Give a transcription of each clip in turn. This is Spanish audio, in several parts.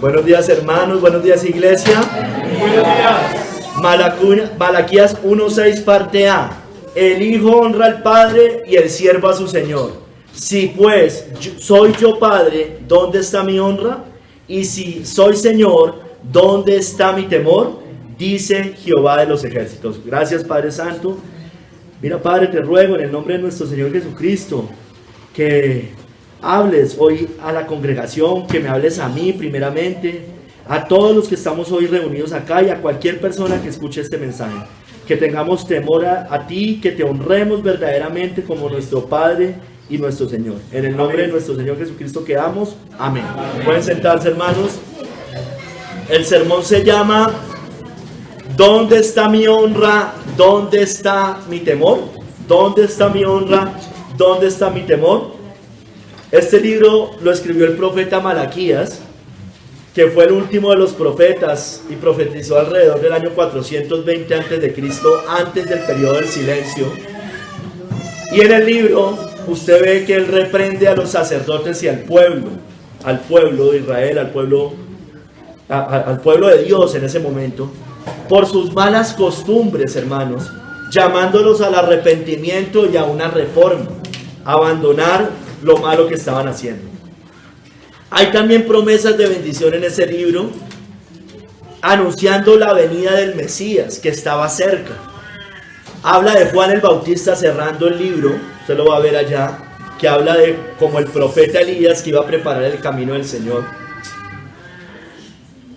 Buenos días, hermanos, buenos días, iglesia. Buenos días. Malaquías 1:6, parte A. El hijo honra al padre y el siervo a su señor. Si pues soy yo padre, ¿dónde está mi honra? Y si soy señor, ¿dónde está mi temor? Dice Jehová de los ejércitos. Gracias, Padre Santo. Mira, Padre, te ruego en el nombre de nuestro Señor Jesucristo que hables hoy a la congregación, que me hables a mí primeramente, a todos los que estamos hoy reunidos acá y a cualquier persona que escuche este mensaje. Que tengamos temor a ti, que te honremos verdaderamente como nuestro Padre y nuestro Señor. En el nombre de nuestro Señor Jesucristo que amos. Amén. Pueden sentarse, hermanos. El sermón se llama ¿dónde está mi honra? ¿Dónde está mi temor? ¿Dónde está mi honra? ¿Dónde está mi temor? Este libro lo escribió el profeta Malaquías, que fue el último de los profetas y profetizó alrededor del año 420 a.C., antes del periodo del silencio. Y en el libro usted ve que él reprende a los sacerdotes y al pueblo de Israel, al pueblo de Dios en ese momento, por sus malas costumbres, hermanos, llamándolos al arrepentimiento y a una reforma, abandonar lo malo que estaban haciendo. Hay también promesas de bendición en ese libro, anunciando la venida del Mesías que estaba cerca. Habla de Juan el Bautista cerrando el libro, usted lo va a ver allá, que habla de como el profeta Elías que iba a preparar el camino del Señor.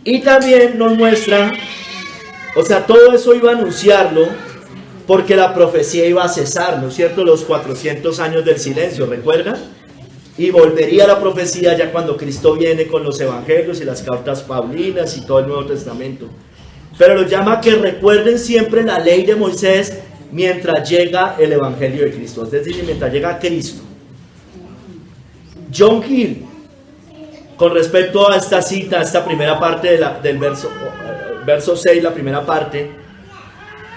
Y también nos muestra, o sea, todo eso iba a anunciarlo porque la profecía iba a cesar, ¿no es cierto? Los 400 años del silencio, ¿recuerdan? Y volvería la profecía ya cuando Cristo viene con los evangelios y las cartas paulinas y todo el Nuevo Testamento. Pero los llama que recuerden siempre la ley de Moisés mientras llega el evangelio de Cristo, es decir, mientras llega Cristo. John Gill, con respecto a esta cita, a esta primera parte del verso 6, la primera parte,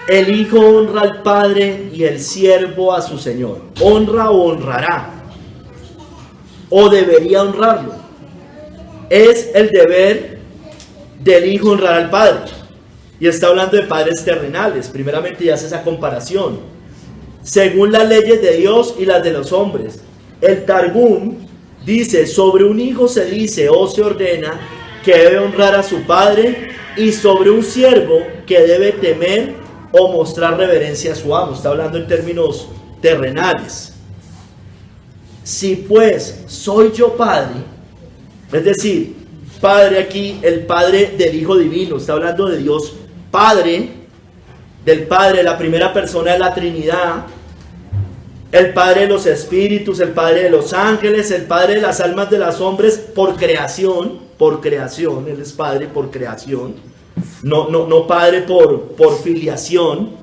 el hijo honra al padre y el siervo a su señor. Honra o honrará, o debería honrarlo. Es el deber del hijo honrar al padre. Y está hablando de padres terrenales. Primeramente ya hace esa comparación. Según las leyes de Dios y las de los hombres. El Targum dice, sobre un hijo se dice o se ordena que debe honrar a su padre, y sobre un siervo que debe temer o mostrar reverencia a su amo. Está hablando en términos terrenales. Si pues soy yo padre, es decir, padre aquí, el padre del Hijo Divino, está hablando de Dios Padre, del Padre, la primera persona de la Trinidad, el Padre de los espíritus, el Padre de los ángeles, el Padre de las almas de los hombres por creación, Él es Padre por creación, no Padre por filiación,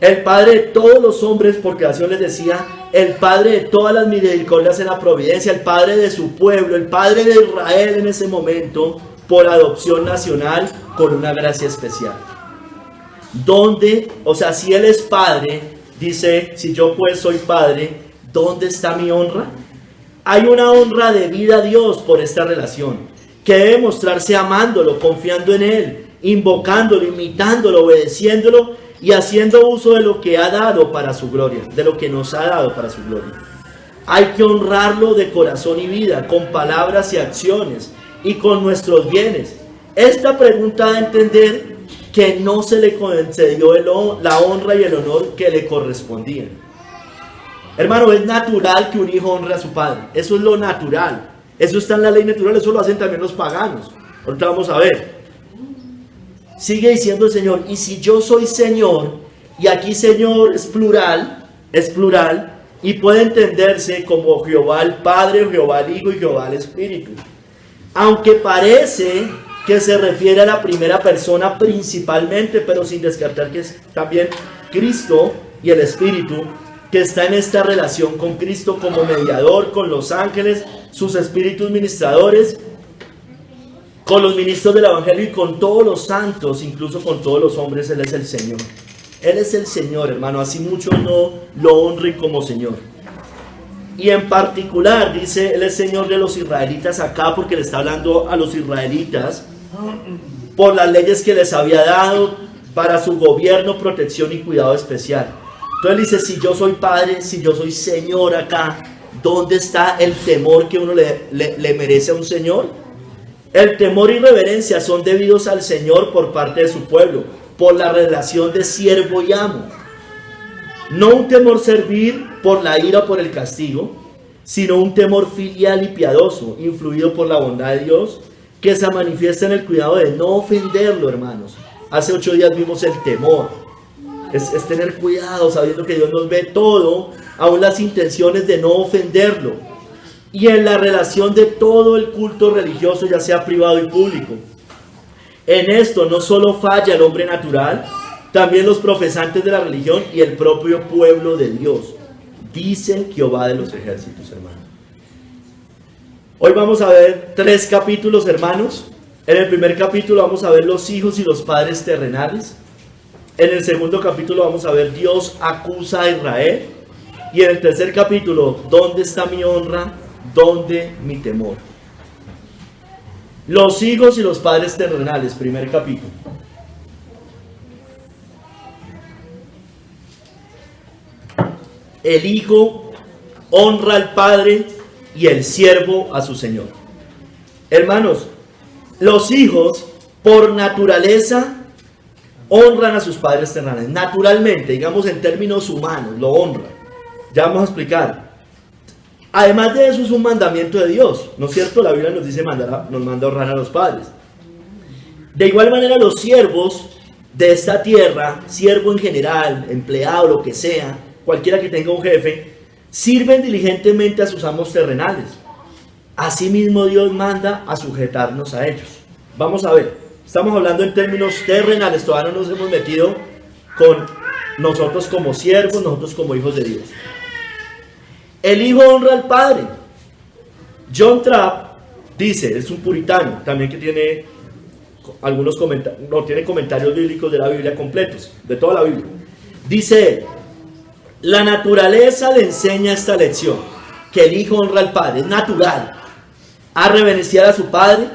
el Padre de todos los hombres por creación, les decía, el Padre de todas las misericordias en la providencia, el Padre de su pueblo, el Padre de Israel en ese momento, por adopción nacional, con una gracia especial. ¿Dónde? O sea, si Él es Padre, dice, si yo pues soy Padre, ¿dónde está mi honra? Hay una honra debida a Dios por esta relación, que debe mostrarse amándolo, confiando en Él, invocándolo, imitándolo, obedeciéndolo y haciendo uso de lo que ha dado para su gloria, de lo que nos ha dado para su gloria. Hay que honrarlo de corazón y vida, con palabras y acciones, y con nuestros bienes. Esta pregunta da a entender que no se le concedió la honra y el honor que le correspondían. Hermano, es natural que un hijo honre a su padre. Eso es lo natural. Eso está en la ley natural. Eso lo hacen también los paganos. Ahorita vamos a ver. Sigue diciendo el Señor, y si yo soy Señor, y aquí Señor es plural, y puede entenderse como Jehová el Padre, Jehová el Hijo y Jehová el Espíritu. Aunque parece que se refiere a la primera persona principalmente, pero sin descartar que es también Cristo y el Espíritu, que está en esta relación con Cristo como mediador, con los ángeles, sus espíritus ministradores, con los ministros del Evangelio y con todos los santos, incluso con todos los hombres. Él es el Señor. Él es el Señor, hermano. Así muchos no lo honren como Señor. Y en particular, dice el Señor de los israelitas acá, porque le está hablando a los israelitas, por las leyes que les había dado para su gobierno, protección y cuidado especial. Entonces dice, si yo soy padre, si yo soy señor acá, ¿dónde está el temor que uno le merece a un señor? El temor y reverencia son debidos al Señor por parte de su pueblo, por la relación de siervo y amo. No un temor servil por la ira o por el castigo, sino un temor filial y piadoso, influido por la bondad de Dios, que se manifiesta en el cuidado de no ofenderlo, hermanos. Hace 8 días vimos el temor. Es tener cuidado, sabiendo que Dios nos ve todo, aún las intenciones de no ofenderlo. Y en la relación de todo el culto religioso, ya sea privado y público. En esto no solo falla el hombre natural, también los profesantes de la religión y el propio pueblo de Dios, dice Jehová de los ejércitos, hermanos. Hoy vamos a ver 3 capítulos, hermanos. En el primer capítulo vamos a ver los hijos y los padres terrenales. En el segundo capítulo vamos a ver Dios acusa a Israel. Y en el tercer capítulo, ¿dónde está mi honra? ¿Dónde mi temor? Los hijos y los padres terrenales, primer capítulo. El hijo honra al padre y el siervo a su señor. Hermanos, los hijos por naturaleza honran a sus padres terrenales. Naturalmente, digamos en términos humanos, lo honran. Ya vamos a explicar. Además de eso es un mandamiento de Dios, ¿no es cierto? La Biblia nos dice, nos manda a honrar a los padres. De igual manera los siervos de esta tierra, siervo en general, empleado, lo que sea, cualquiera que tenga un jefe, sirven diligentemente a sus amos terrenales. Asimismo Dios manda a sujetarnos a ellos. Vamos a ver, estamos hablando en términos terrenales, todavía no nos hemos metido con nosotros como siervos, nosotros como hijos de Dios. El hijo honra al padre. John Trapp dice, es un puritano, también que tiene algunos comentarios, no tiene comentarios bíblicos de la Biblia completos, de toda la Biblia. Dice él, la naturaleza le enseña esta lección, que el hijo honra al padre, es natural. A reverenciar a su padre,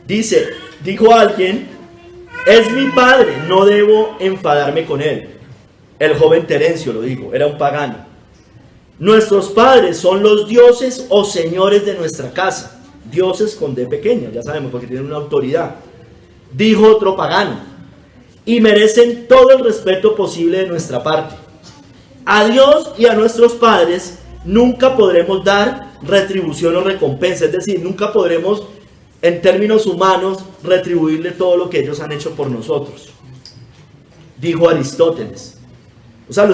dice, dijo alguien, es mi padre, no debo enfadarme con él. El joven Terencio lo dijo, era un pagano. Nuestros padres son los dioses o señores de nuestra casa. Dioses con D pequeña, ya sabemos, porque tienen una autoridad. Dijo otro pagano. Y merecen todo el respeto posible de nuestra parte. A Dios y a nuestros padres nunca podremos dar retribución o recompensa. Es decir, nunca podremos, en términos humanos, retribuirle todo lo que ellos han hecho por nosotros. Dijo Aristóteles. O sea,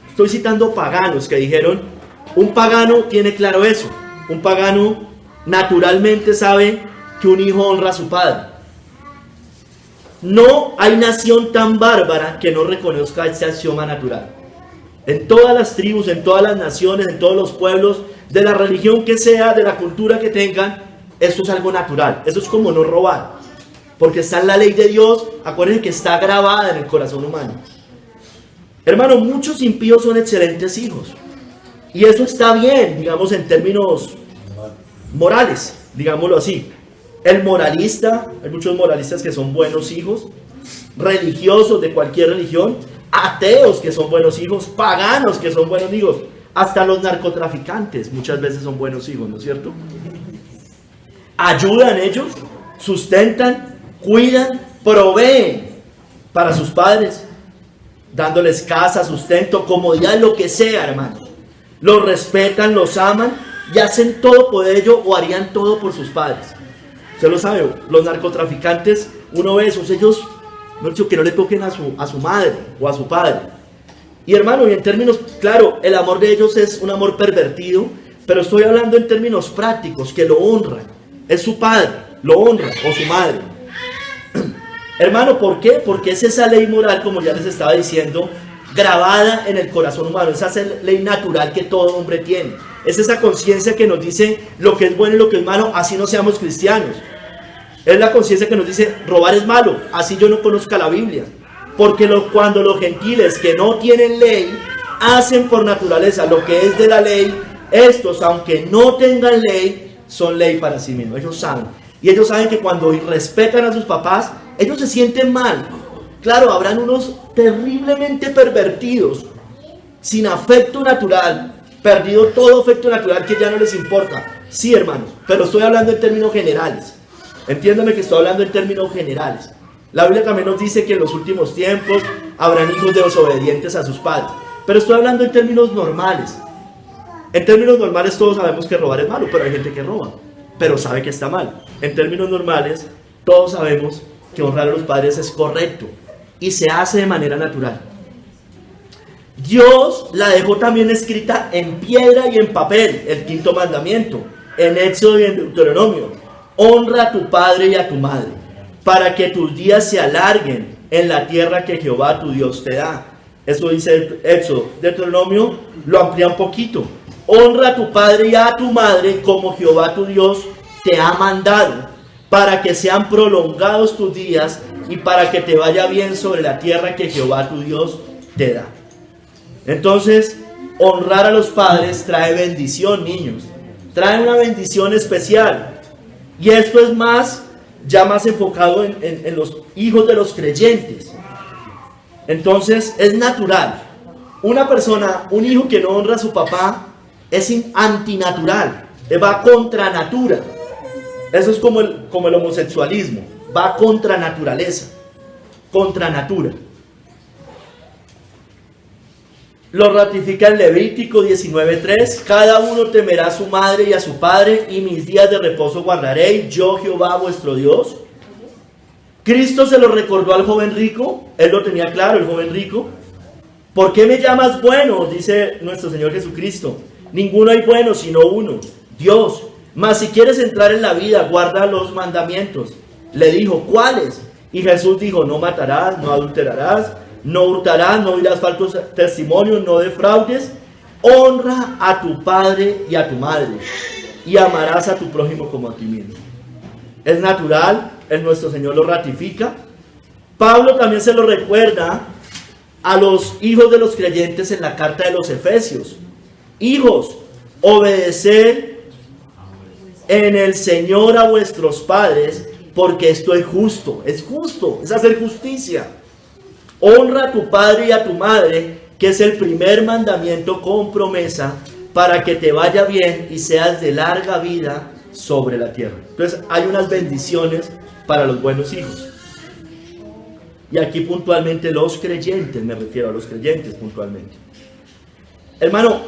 estoy citando paganos que dijeron, un pagano tiene claro eso. Un pagano naturalmente sabe que un hijo honra a su padre. No hay nación tan bárbara que no reconozca este axioma natural. En todas las tribus, en todas las naciones, en todos los pueblos, de la religión que sea, de la cultura que tengan, esto es algo natural. Eso es como no robar. Porque está en la ley de Dios, acuérdense que está grabada en el corazón humano. Hermano, muchos impíos son excelentes hijos. Y eso está bien, digamos, en términos morales, digámoslo así. El moralista, hay muchos moralistas que son buenos hijos, religiosos de cualquier religión, ateos que son buenos hijos, paganos que son buenos hijos, hasta los narcotraficantes muchas veces son buenos hijos, ¿no es cierto? Ayudan ellos, sustentan, cuidan, proveen para sus padres, dándoles casa, sustento, comodidad, lo que sea, hermanos. Los respetan, los aman y hacen todo por ello o harían todo por sus padres. Usted lo sabe, los narcotraficantes, uno ve esos, ellos, no dicho que no le toquen a su madre o a su padre. Y hermano, y en términos, claro, el amor de ellos es un amor pervertido, pero estoy hablando en términos prácticos, que lo honran. Es su padre, lo honra, o su madre. Hermano, ¿por qué? Porque es esa ley moral, como ya les estaba diciendo, grabada en el corazón humano, esa ley natural que todo hombre tiene. Es esa conciencia que nos dice lo que es bueno y lo que es malo, así no seamos cristianos. Es la conciencia que nos dice, robar es malo, así yo no conozca la Biblia. Porque cuando los gentiles que no tienen ley, hacen por naturaleza lo que es de la ley, Estos, aunque no tengan ley, son ley para sí mismos. Ellos saben. Y ellos saben que cuando respetan a sus papás, ellos se sienten mal. Claro, habrán unos terriblemente pervertidos, sin afecto natural, perdido todo afecto natural, que ya no les importa. Sí, hermanos, pero estoy hablando en términos generales. Entiéndame que estoy hablando en términos generales. La Biblia también nos dice que en los últimos tiempos habrán hijos desobedientes a sus padres. Pero estoy hablando en términos normales. En términos normales todos sabemos que robar es malo, pero hay gente que roba, pero sabe que está mal. En términos normales todos sabemos que honrar a los padres es correcto y se hace de manera natural. Dios la dejó también escrita en piedra y en papel, el quinto mandamiento, en Éxodo y en Deuteronomio. Honra a tu padre y a tu madre, para que tus días se alarguen en la tierra que Jehová tu Dios te da. Eso dice Éxodo. Deuteronomio lo amplía un poquito. Honra a tu padre y a tu madre como Jehová tu Dios te ha mandado, para que sean prolongados tus días y para que te vaya bien sobre la tierra que Jehová tu Dios te da. Entonces, honrar a los padres trae bendición, niños. Trae una bendición especial. Y esto es ya más enfocado en los hijos de los creyentes. Entonces, es natural. Una persona, un hijo que no honra a su papá, es antinatural. Va contra natura. Eso es como el homosexualismo. Va contra naturaleza. Contra natura. Lo ratifica en Levítico 19:3. Cada uno temerá a su madre y a su padre, y mis días de reposo guardaré, yo Jehová vuestro Dios. Cristo se lo recordó al joven rico. Él lo tenía claro, el joven rico. ¿Por qué me llamas bueno?, dice nuestro Señor Jesucristo. Ninguno hay bueno sino uno, Dios. Mas si quieres entrar en la vida, guarda los mandamientos. Le dijo, ¿cuáles? Y Jesús dijo, no matarás, no adulterarás, no hurtarás, no dirás falsos testimonios, no defraudes. Honra a tu padre y a tu madre, y amarás a tu prójimo como a ti mismo. Es natural, nuestro Señor lo ratifica. Pablo también se lo recuerda a los hijos de los creyentes en la carta de los Efesios. Hijos, obedeced en el Señor a vuestros padres, porque esto es justo, es hacer justicia. Honra a tu padre y a tu madre, que es el primer mandamiento con promesa, para que te vaya bien y seas de larga vida sobre la tierra. Entonces hay unas bendiciones para los buenos hijos. Y aquí puntualmente los creyentes, me refiero a los creyentes puntualmente. Hermano,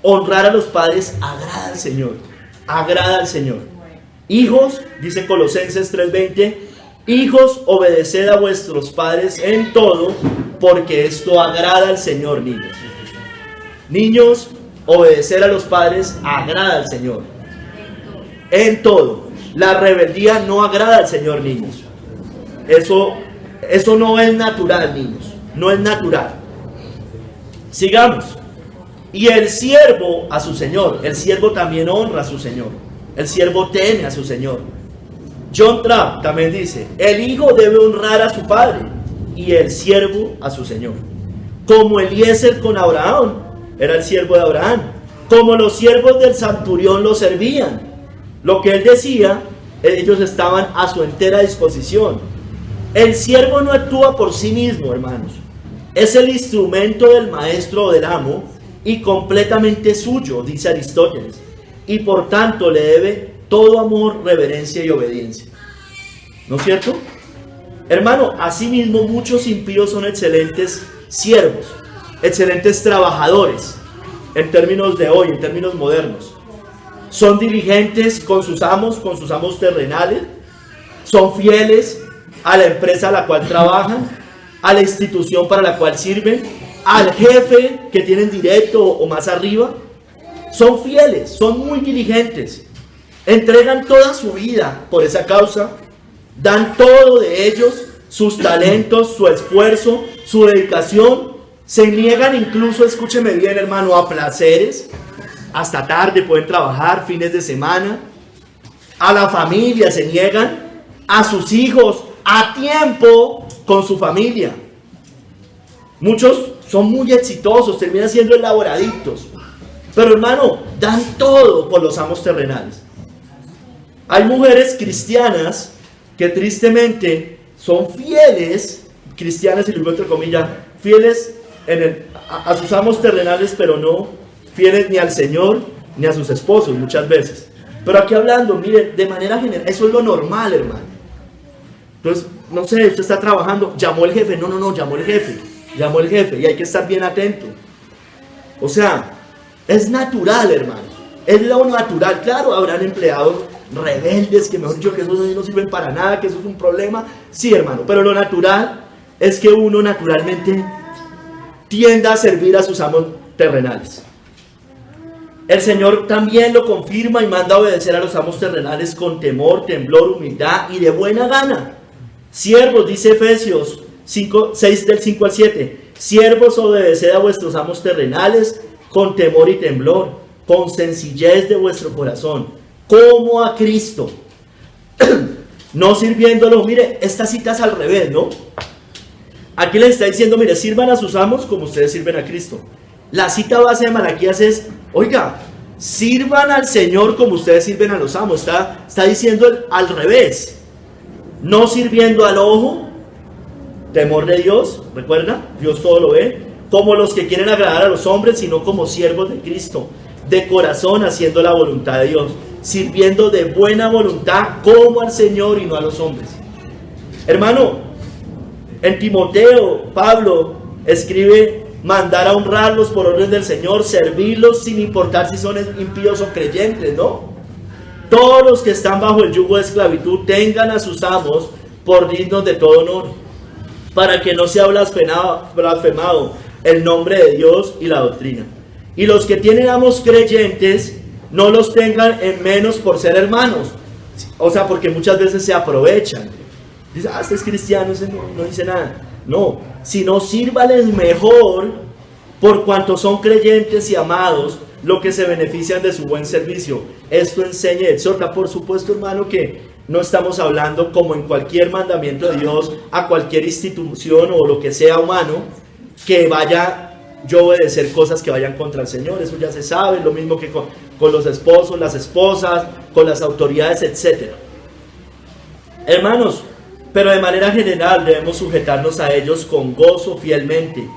honrar a los padres agrada al Señor, agrada al Señor. Hijos, dice Colosenses 3:20, hijos, obedeced a vuestros padres en todo, porque esto agrada al Señor, niños. Niños, obedecer a los padres agrada al Señor. En todo. La rebeldía no agrada al Señor, niños. Eso no es natural, niños. No es natural. Sigamos. Y el siervo a su Señor. El siervo también honra a su Señor. El siervo teme a su Señor. John Trapp también dice, el hijo debe honrar a su padre y el siervo a su Señor. Como Eliezer con Abraham, era el siervo de Abraham. Como los siervos del centurión lo servían. Lo que él decía, ellos estaban a su entera disposición. El siervo no actúa por sí mismo, hermanos. Es el instrumento del maestro o del amo y completamente suyo, dice Aristóteles. Y por tanto le debe todo amor, reverencia y obediencia. ¿No es cierto? Hermano, asimismo muchos impíos son excelentes siervos, excelentes trabajadores, en términos de hoy, en términos modernos. Son diligentes con sus amos terrenales, son fieles a la empresa a la cual trabajan, a la institución para la cual sirven, al jefe que tienen directo o más arriba. Son fieles, son muy diligentes, entregan toda su vida por esa causa, dan todo de ellos, sus talentos, su esfuerzo, su dedicación. Se niegan incluso, escúcheme bien, hermano, a placeres. Hasta tarde pueden trabajar, fines de semana. A la familia se niegan, a sus hijos, a tiempo con su familia. Muchos son muy exitosos, terminan siendo elaboradictos. Pero hermano, dan todo por los amos terrenales. Hay mujeres cristianas que tristemente son fieles, cristianas y lo digo entre comillas, fieles a sus amos terrenales, pero no fieles ni al Señor ni a sus esposos muchas veces. Pero aquí hablando, mire, de manera general, eso es lo normal, hermano. Entonces, no sé, usted está trabajando, llamó el jefe, no, llamó el jefe y hay que estar bien atento. O sea, es natural, hermano, es lo natural. Claro, habrán empleados rebeldes que mejor dicho que esos no sirven para nada, que eso es un problema, sí, hermano, pero lo natural es que uno naturalmente tienda a servir a sus amos terrenales. El Señor también lo confirma y manda a obedecer a los amos terrenales con temor, temblor, humildad y de buena gana. Siervos, dice Efesios 6 del 5 al 7, siervos, obedeced a vuestros amos terrenales con temor y temblor, con sencillez de vuestro corazón, como a Cristo, no sirviéndolo. Mire, esta cita es al revés, ¿no? Aquí les está diciendo, mire, sirvan a sus amos como ustedes sirven a Cristo. La cita base de Malaquías es, oiga, sirvan al Señor como ustedes sirven a los amos. Está diciendo al revés. No sirviendo al ojo, temor de Dios, recuerda, Dios todo lo ve, como los que quieren agradar a los hombres, sino como siervos de Cristo, de corazón haciendo la voluntad de Dios, sirviendo de buena voluntad como al Señor y no a los hombres. Hermano, en Timoteo, Pablo escribe mandar a honrarlos por orden del Señor, servirlos sin importar si son impíos o creyentes, ¿no? Todos los que están bajo el yugo de esclavitud tengan a sus amos por dignos de todo honor, para que no sea blasfemado el nombre de Dios y la doctrina. Y los que tienen amos creyentes, no los tengan en menos por ser hermanos. O sea, porque muchas veces se aprovechan. Dice, este es cristiano, ese no dice nada. No, sino sírvales mejor por cuanto son creyentes y amados, lo que se benefician de su buen servicio. Esto enseña y exhorta. Por supuesto, hermano, que no estamos hablando como en cualquier mandamiento de Dios a cualquier institución o lo que sea humano que vaya yo a obedecer cosas que vayan contra el Señor. Eso ya se sabe, lo mismo que con los esposos, las esposas, con las autoridades, etc. Hermanos, pero de manera general debemos sujetarnos a ellos con gozo fielmente.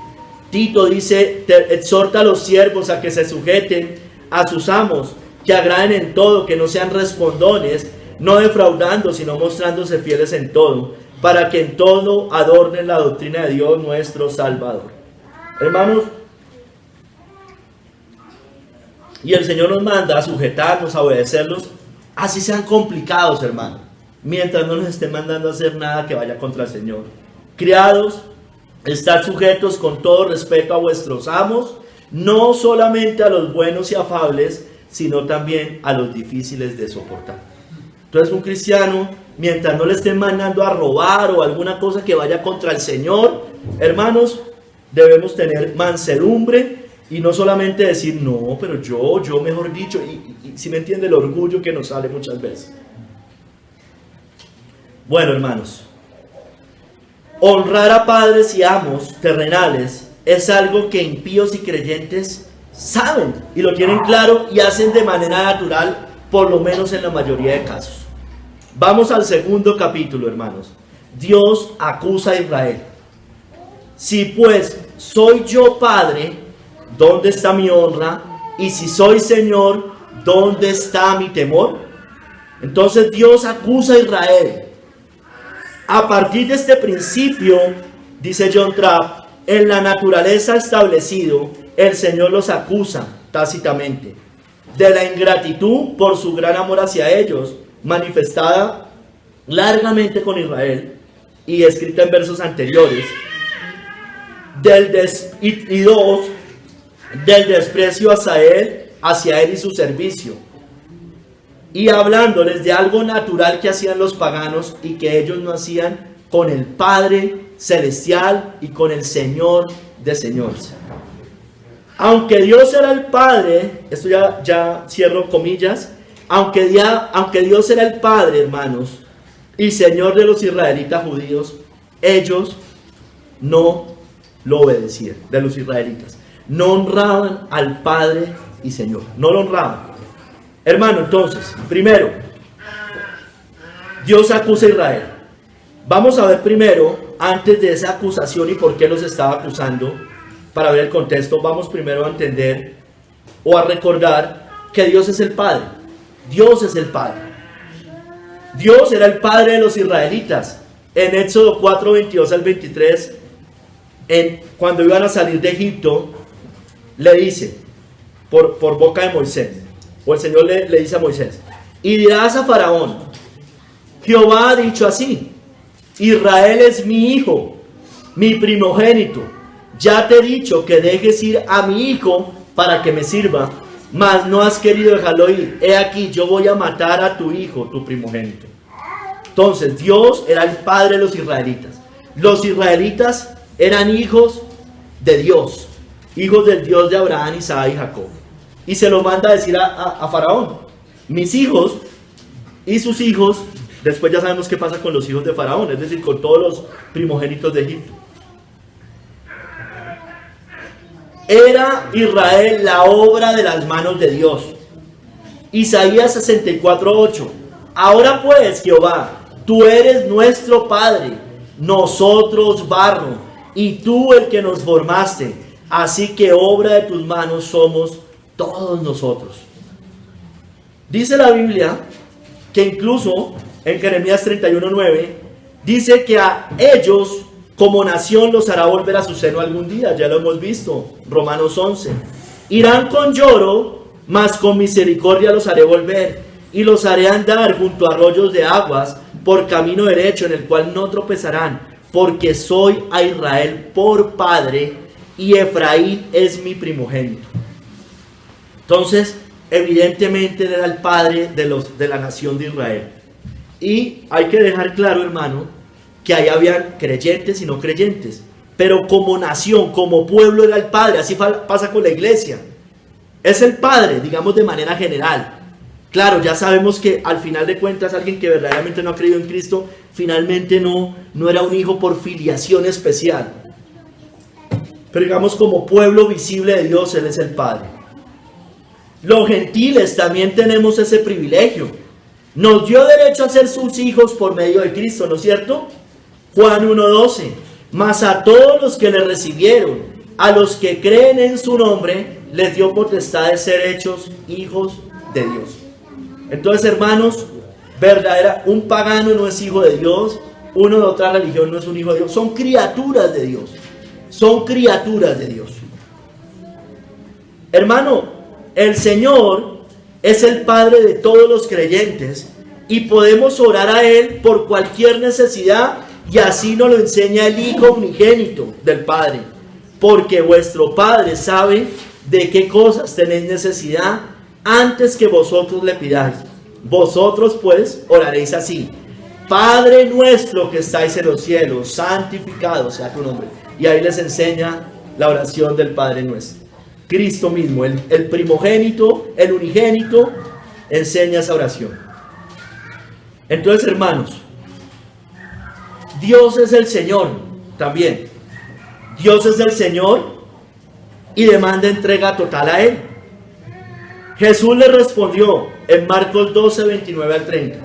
Tito dice, exhorta a los siervos a que se sujeten a sus amos, que agraden en todo, que no sean respondones, no defraudando, sino mostrándose fieles en todo, para que en todo adornen la doctrina de Dios nuestro Salvador. Hermanos, y el Señor nos manda a sujetarnos, a obedecerlos, así sean complicados, hermano, mientras no nos estén mandando a hacer nada que vaya contra el Señor. Criados, estad sujetos con todo respeto a vuestros amos, no solamente a los buenos y afables, sino también a los difíciles de soportar. Entonces un cristiano, mientras no le estén mandando a robar o alguna cosa que vaya contra el Señor, hermanos, debemos tener mansedumbre y no solamente decir, no, pero yo mejor dicho, y si me entiende el orgullo que nos sale muchas veces. Bueno, hermanos, honrar a padres y amos terrenales es algo que impíos y creyentes saben y lo tienen claro y hacen de manera natural, por lo menos en la mayoría de casos. Vamos al segundo capítulo, hermanos. Dios acusa a Israel. Si pues soy yo padre, ¿dónde está mi honra? Y si soy Señor, ¿dónde está mi temor? Entonces Dios acusa a Israel. A partir de este principio, dice John Trapp, en la naturaleza establecido, el Señor los acusa tácitamente de la ingratitud por su gran amor hacia ellos, manifestada largamente con Israel y escrita en versos anteriores, del desprecio hacia él y su servicio, y hablándoles de algo natural que hacían los paganos y que ellos no hacían con el Padre Celestial y con el Señor de señores. Aunque Dios era el Padre, esto ya cierro comillas, aunque Dios era el Padre, hermanos, y Señor de los israelitas judíos, ellos no lo obedecían, de los israelitas. No honraban al Padre y Señor. No lo honraban. Hermano, entonces, primero, Dios acusa a Israel. Vamos a ver primero, antes de esa acusación y por qué los estaba acusando, para ver el contexto, vamos primero a entender o a recordar que Dios es el Padre. Dios es el Padre. Dios era el Padre de los israelitas. En Éxodo 4, 22 al 23, cuando iban a salir de Egipto, le dice, por boca de Moisés, o el Señor le dice a Moisés, y dirás a Faraón, Jehová ha dicho así, Israel es mi hijo, mi primogénito, ya te he dicho que dejes ir a mi hijo para que me sirva, mas no has querido dejarlo ir, he aquí yo voy a matar a tu hijo, tu primogénito. Entonces Dios era el Padre de los israelitas. Los israelitas eran hijos de Dios, hijos del Dios de Abraham, Isaac y Jacob. Y se lo manda a decir a Faraón, mis hijos y sus hijos, después ya sabemos qué pasa con los hijos de Faraón, es decir, con todos los primogénitos de Egipto. Era Israel la obra de las manos de Dios. Isaías 64, 8. Ahora pues, Jehová, tú eres nuestro Padre, nosotros barro, y tú el que nos formaste. Así que obra de tus manos somos todos nosotros. Dice la Biblia que incluso en Jeremías 31:9 dice que a ellos como nación los hará volver a su seno algún día. Ya lo hemos visto, Romanos 11. Irán con lloro, mas con misericordia los haré volver, y los haré andar junto a arroyos de aguas, por camino derecho en el cual no tropezarán, porque soy a Israel por padre, y Efraín es mi primogénito. Entonces, evidentemente era el padre de la nación de Israel. Y hay que dejar claro, hermano, que ahí habían creyentes y no creyentes, pero como nación, como pueblo era el padre. Así pasa con la iglesia, es el padre, digamos, de manera general. Claro, ya sabemos que al final de cuentas alguien que verdaderamente no ha creído en Cristo, finalmente no era un hijo por filiación especial, pero digamos como pueblo visible de Dios, Él es el Padre. Los gentiles también tenemos ese privilegio, nos dio derecho a ser sus hijos por medio de Cristo, ¿no es cierto? Juan 1:12, mas a todos los que le recibieron, a los que creen en su nombre, les dio potestad de ser hechos hijos de Dios. Entonces, hermanos, un pagano no es hijo de Dios, uno de otra religión no es un hijo de Dios, son criaturas de Dios, son criaturas de Dios. Hermano, el Señor es el Padre de todos los creyentes y podemos orar a Él por cualquier necesidad, y así nos lo enseña el Hijo unigénito del Padre, porque vuestro Padre sabe de qué cosas tenéis necesidad antes que vosotros le pidáis. Vosotros pues oraréis así: Padre nuestro que estáis en los cielos, santificado sea tu nombre. Y ahí les enseña la oración del Padre nuestro. Cristo mismo, el primogénito, el unigénito, enseña esa oración. Entonces, hermanos, Dios es el Señor también. Dios es el Señor y demanda entrega total a Él. Jesús le respondió en Marcos 12, 29 al 30.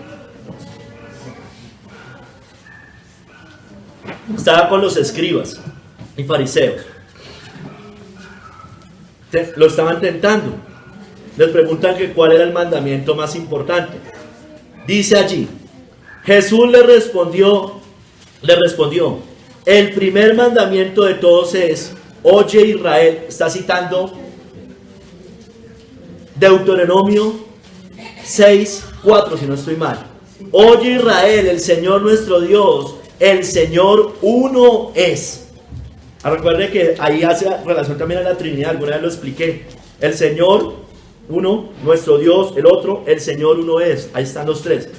Estaba con los escribas y fariseos. Lo estaban tentando. Les preguntan que cuál era el mandamiento más importante. Dice allí, Jesús le respondió, el primer mandamiento de todos es: oye Israel. Está citando Deuteronomio 6:4, si no estoy mal. Oye Israel, el Señor nuestro Dios, el Señor uno es. Recuerde que ahí hace relación también a la Trinidad, alguna vez lo expliqué. El Señor uno, nuestro Dios, el otro, el Señor uno es. Ahí están los tres.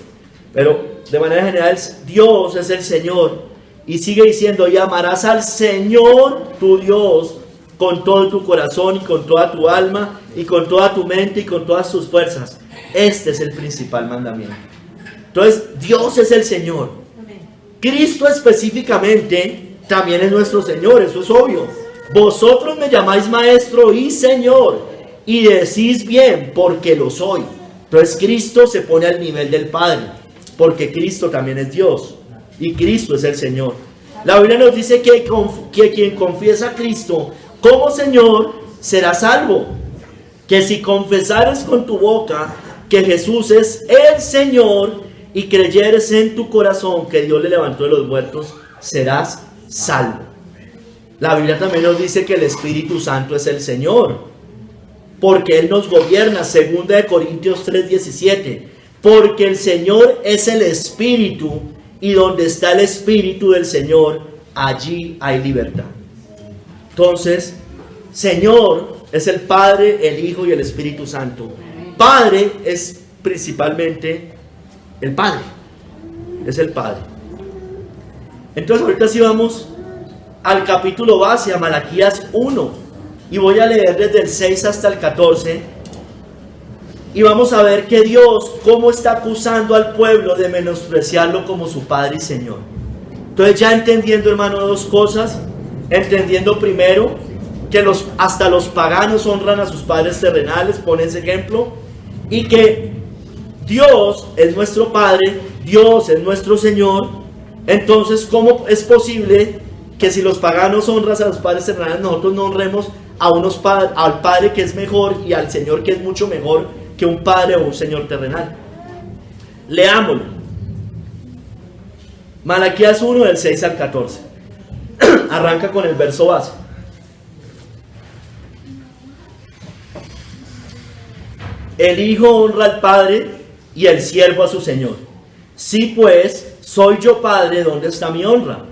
Pero de manera general, Dios es el Señor. Y sigue diciendo: y amarás al Señor tu Dios con todo tu corazón y con toda tu alma y con toda tu mente y con todas tus fuerzas. Este es el principal mandamiento. Entonces, Dios es el Señor. Cristo específicamente también es nuestro Señor, eso es obvio. Vosotros me llamáis maestro y Señor, y decís bien, porque lo soy. Entonces Cristo se pone al nivel del Padre, porque Cristo también es Dios y Cristo es el Señor. La Biblia nos dice que quien confiesa a Cristo como Señor será salvo. Que si confesares con tu boca que Jesús es el Señor y creyeres en tu corazón que Dios le levantó de los muertos, serás salvo. La Biblia también nos dice que el Espíritu Santo es el Señor, porque Él nos gobierna. 2 Corintios 3:17. Porque el Señor es el Espíritu, y donde está el Espíritu del Señor, allí hay libertad. Entonces, Señor es el Padre, el Hijo y el Espíritu Santo. Padre es principalmente el Padre. Es el Padre. Entonces ahorita sí vamos al capítulo base, a Malaquías 1. Y voy a leer desde el 6 hasta el 14. Y vamos a ver que Dios, cómo está acusando al pueblo de menospreciarlo como su Padre y Señor. Entonces ya entendiendo, hermano, dos cosas. Entendiendo primero que hasta los paganos honran a sus padres terrenales, pone ese ejemplo. Y que Dios es nuestro Padre, Dios es nuestro Señor. Entonces, ¿cómo es posible que si los paganos honran a los padres terrenales, nosotros no honremos al Padre que es mejor y al Señor que es mucho mejor que un Padre o un Señor terrenal? Leámoslo. Malaquías 1 del 6 al 14. Arranca con el verso base. El Hijo honra al Padre y el siervo a su Señor. Si pues soy yo Padre, ¿dónde está mi honra?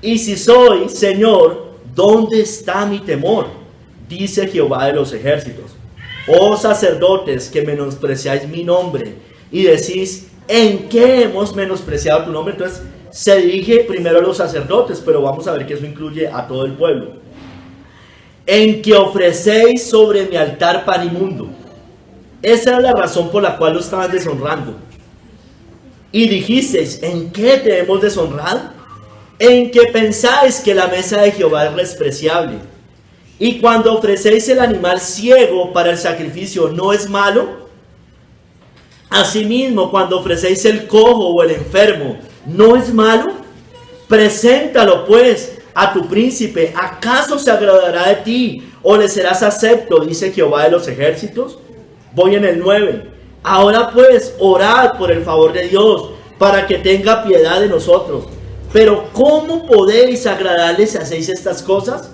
Y si soy Señor, ¿dónde está mi temor? Dice Jehová de los ejércitos. Oh sacerdotes, que menospreciáis mi nombre y decís, ¿en qué hemos menospreciado tu nombre? Entonces se dirige primero a los sacerdotes, pero vamos a ver que eso incluye a todo el pueblo. En que ofrecéis sobre mi altar pan inmundo. Esa era la razón por la cual lo estaban deshonrando. Y dijisteis, ¿en qué te hemos deshonrado? En que pensáis que la mesa de Jehová es despreciable. Y cuando ofrecéis el animal ciego para el sacrificio, ¿no es malo? Asimismo, cuando ofrecéis el cojo o el enfermo, ¿no es malo? Preséntalo pues a tu príncipe. ¿Acaso se agradará de ti o le serás acepto? Dice Jehová de los ejércitos. Voy en el 9. Ahora pues, orad por el favor de Dios, para que tenga piedad de nosotros. Pero ¿cómo podéis agradarle si hacéis estas cosas?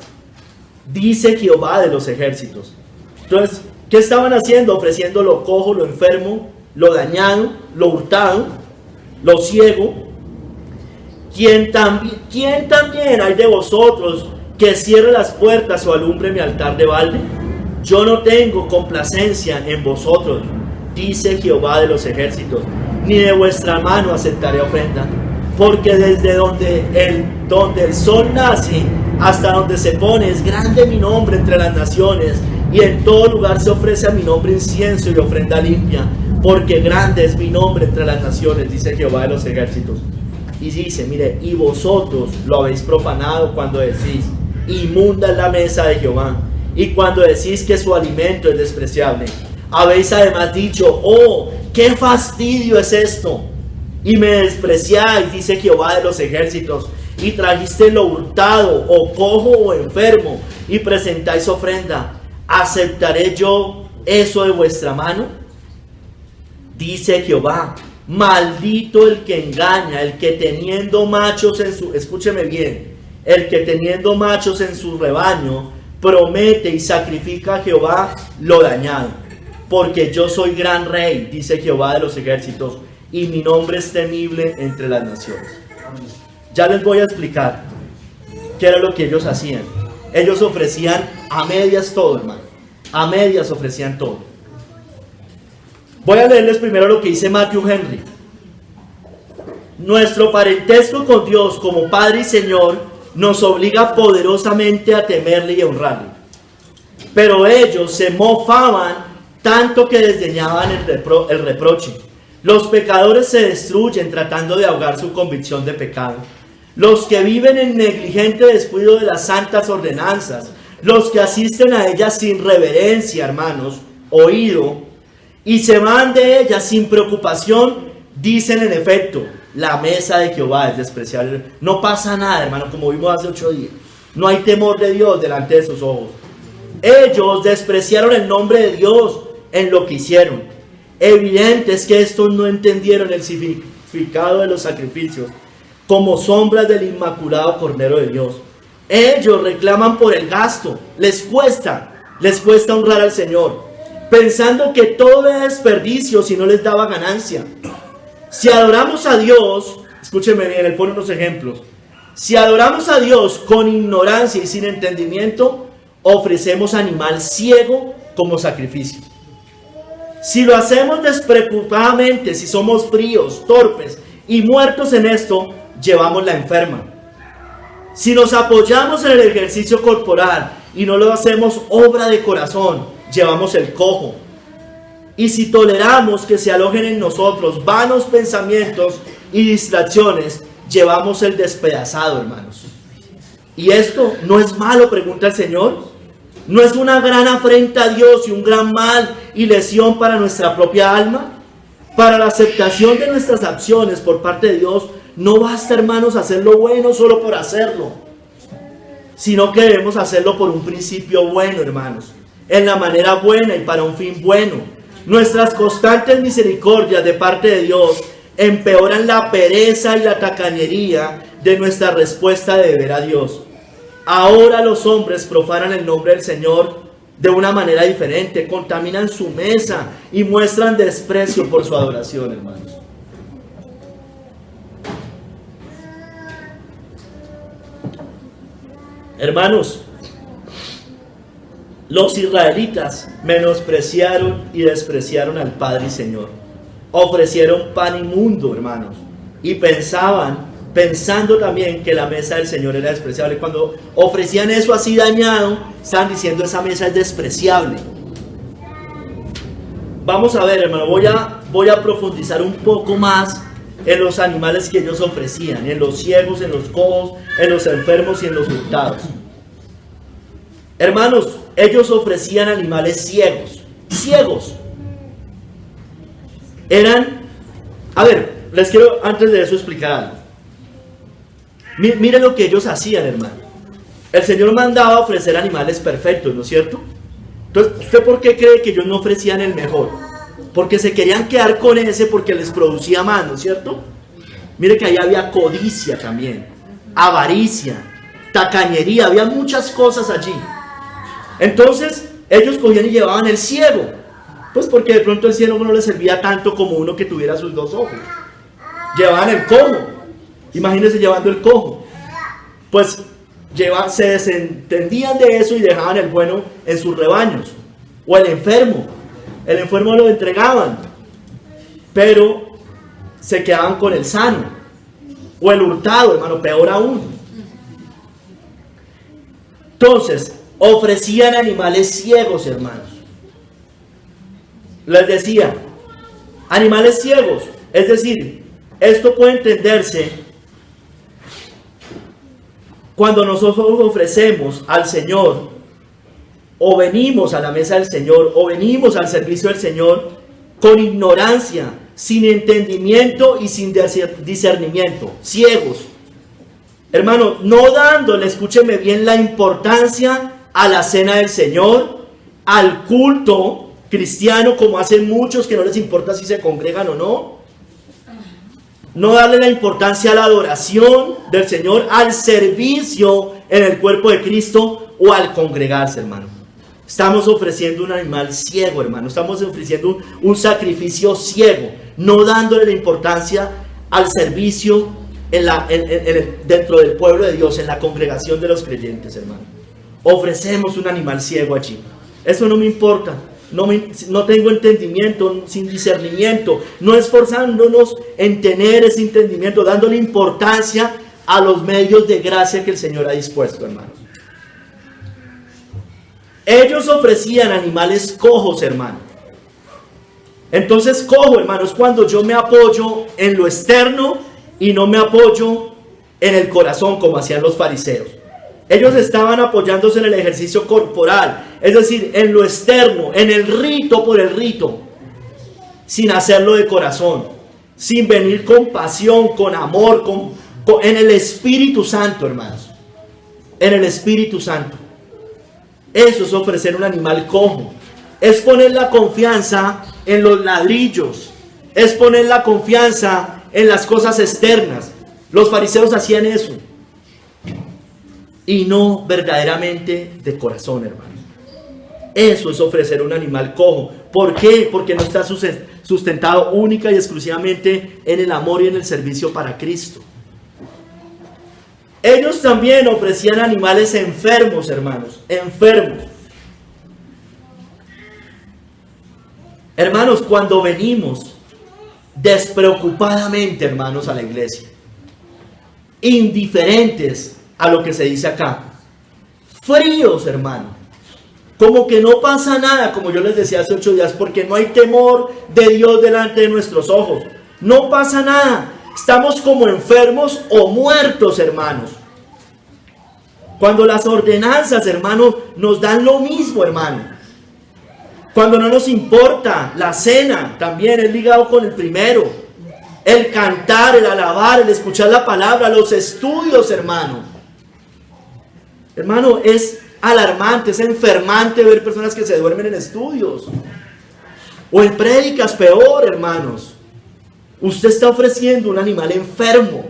Dice Jehová de los ejércitos. Entonces, ¿qué estaban haciendo? Ofreciendo lo cojo, lo enfermo, lo dañado, lo hurtado, lo ciego. ¿Quién también hay de vosotros que cierre las puertas o alumbre mi altar de balde? Yo no tengo complacencia en vosotros, dice Jehová de los ejércitos, ni de vuestra mano aceptaré ofrenda, porque desde donde el sol nace hasta donde se pone es grande mi nombre entre las naciones, y en todo lugar se ofrece a mi nombre incienso y ofrenda limpia, porque grande es mi nombre entre las naciones, dice Jehová de los ejércitos. Y dice, mire, y vosotros lo habéis profanado cuando decís, inmunda es la mesa de Jehová, y cuando decís que su alimento es despreciable. Habéis además dicho, oh, qué fastidio es esto, y me despreciáis, dice Jehová de los ejércitos, y trajiste lo hurtado, o cojo o enfermo, y presentáis ofrenda. ¿Aceptaré yo eso de vuestra mano? Dice Jehová. Maldito el que engaña, el que teniendo machos en su, escúcheme bien, el que teniendo machos en su rebaño, promete y sacrifica a Jehová lo dañado. Porque yo soy gran rey, dice Jehová de los ejércitos, y mi nombre es temible entre las naciones. Ya les voy a explicar qué era lo que ellos hacían. Ellos ofrecían a medias todo, hermano. A medias ofrecían todo. Voy a leerles primero lo que dice Matthew Henry. Nuestro parentesco con Dios como Padre y Señor nos obliga poderosamente a temerle y a honrarle. Pero ellos se mofaban tanto que desdeñaban el reproche. Los pecadores se destruyen tratando de ahogar su convicción de pecado. Los que viven en negligente descuido de las santas ordenanzas, los que asisten a ella sin reverencia, hermanos, oído, y se van de ella sin preocupación, dicen en efecto, la mesa de Jehová es despreciable. No pasa nada, hermano, como vimos hace 8 días. No hay temor de Dios delante de sus ojos. Ellos despreciaron el nombre de Dios en lo que hicieron. Evidente es que estos no entendieron el significado de los sacrificios como sombras del inmaculado Cordero de Dios. Ellos reclaman por el gasto, les cuesta honrar al Señor, pensando que todo es desperdicio si no les daba ganancia. Si adoramos a Dios, escúcheme bien, él pone unos ejemplos. Si adoramos a Dios con ignorancia y sin entendimiento, ofrecemos animal ciego como sacrificio. Si lo hacemos despreocupadamente, si somos fríos, torpes y muertos en esto, llevamos la enferma. Si nos apoyamos en el ejercicio corporal y no lo hacemos obra de corazón, llevamos el cojo. Y si toleramos que se alojen en nosotros vanos pensamientos y distracciones, llevamos el despedazado, hermanos. ¿Y esto no es malo?, pregunta el Señor. ¿No es una gran afrenta a Dios y un gran mal y lesión para nuestra propia alma? Para la aceptación de nuestras acciones por parte de Dios, no basta, hermanos, hacer lo bueno solo por hacerlo, sino que debemos hacerlo por un principio bueno, hermanos, en la manera buena y para un fin bueno. Nuestras constantes misericordias de parte de Dios empeoran la pereza y la tacañería de nuestra respuesta de deber a Dios. Ahora los hombres profanan el nombre del Señor de una manera diferente, contaminan su mesa y muestran desprecio por su adoración, hermanos. Hermanos, los israelitas menospreciaron y despreciaron al Padre y Señor. Ofrecieron pan inmundo, hermanos, y pensando también que la mesa del Señor era despreciable. Cuando ofrecían eso así dañado, estaban diciendo: esa mesa es despreciable. Vamos a ver, hermano, voy a profundizar un poco más en los animales que ellos ofrecían, en los ciegos, en los cojos, en los enfermos y en los hurtados. Hermanos, ellos ofrecían animales ciegos. Les quiero antes de eso explicar algo. Miren lo que ellos hacían, hermano. El Señor mandaba ofrecer animales perfectos, ¿no es cierto? Entonces, ¿usted por qué cree que ellos no ofrecían el mejor? Porque se querían quedar con ese porque les producía más, ¿no es cierto? Mire que ahí había codicia también, avaricia, tacañería, había muchas cosas allí. Entonces, ellos cogían y llevaban el ciego, pues porque de pronto el ciego no les servía tanto como uno que tuviera sus 2 ojos. Llevaban el cojo, imagínense llevando el cojo. Pues se desentendían de eso y dejaban el bueno en sus rebaños. O el enfermo lo entregaban, pero se quedaban con el sano. O el hurtado, hermano, peor aún. Entonces, ofrecían animales ciegos, hermanos. Les decía, animales ciegos, es decir, esto puede entenderse cuando nosotros ofrecemos al Señor, o venimos a la mesa del Señor, o venimos al servicio del Señor con ignorancia, sin entendimiento y sin discernimiento, ciegos. Hermano, no dándole, escúcheme bien, la importancia a la cena del Señor, al culto cristiano, como hacen muchos que no les importa si se congregan o no. No darle la importancia a la adoración del Señor, al servicio en el cuerpo de Cristo o al congregarse, hermano. Estamos ofreciendo un animal ciego, hermano. Estamos ofreciendo un sacrificio ciego, no dándole la importancia al servicio dentro del pueblo de Dios, en la congregación de los creyentes, hermano. Ofrecemos un animal ciego allí. Eso no me importa. No tengo entendimiento, sin discernimiento, no esforzándonos en tener ese entendimiento, dándole importancia a los medios de gracia que el Señor ha dispuesto, hermanos. Ellos ofrecían animales cojos, hermano. Entonces, cojo, hermanos, cuando yo me apoyo en lo externo y no me apoyo en el corazón, como hacían los fariseos. Ellos estaban apoyándose en el ejercicio corporal, es decir, en lo externo, en el rito por el rito, sin hacerlo de corazón, sin venir con pasión, con amor, en el Espíritu Santo, hermanos. En el Espíritu Santo. Eso es ofrecer un animal cojo. Es poner la confianza en los ladrillos. Es poner la confianza en las cosas externas. Los fariseos hacían eso. Y no verdaderamente de corazón, hermano. Eso es ofrecer un animal cojo. ¿Por qué? Porque no está sustentado única y exclusivamente en el amor y en el servicio para Cristo. Ellos también ofrecían animales enfermos, hermanos. Enfermos. Hermanos, cuando venimos despreocupadamente, hermanos, a la iglesia, indiferentes a lo que se dice acá, fríos, hermano, como que no pasa nada, como yo les decía hace 8 días, porque no hay temor de Dios delante de nuestros ojos, no pasa nada, estamos como enfermos o muertos, hermanos. Cuando las ordenanzas, hermanos, nos dan lo mismo, hermano. Cuando no nos importa, la cena también es ligado con el primero. El cantar, el alabar, el escuchar la palabra, los estudios, hermano. Hermano, es alarmante, es enfermante ver personas que se duermen en estudios. O en prédicas, peor, hermanos. Usted está ofreciendo un animal enfermo.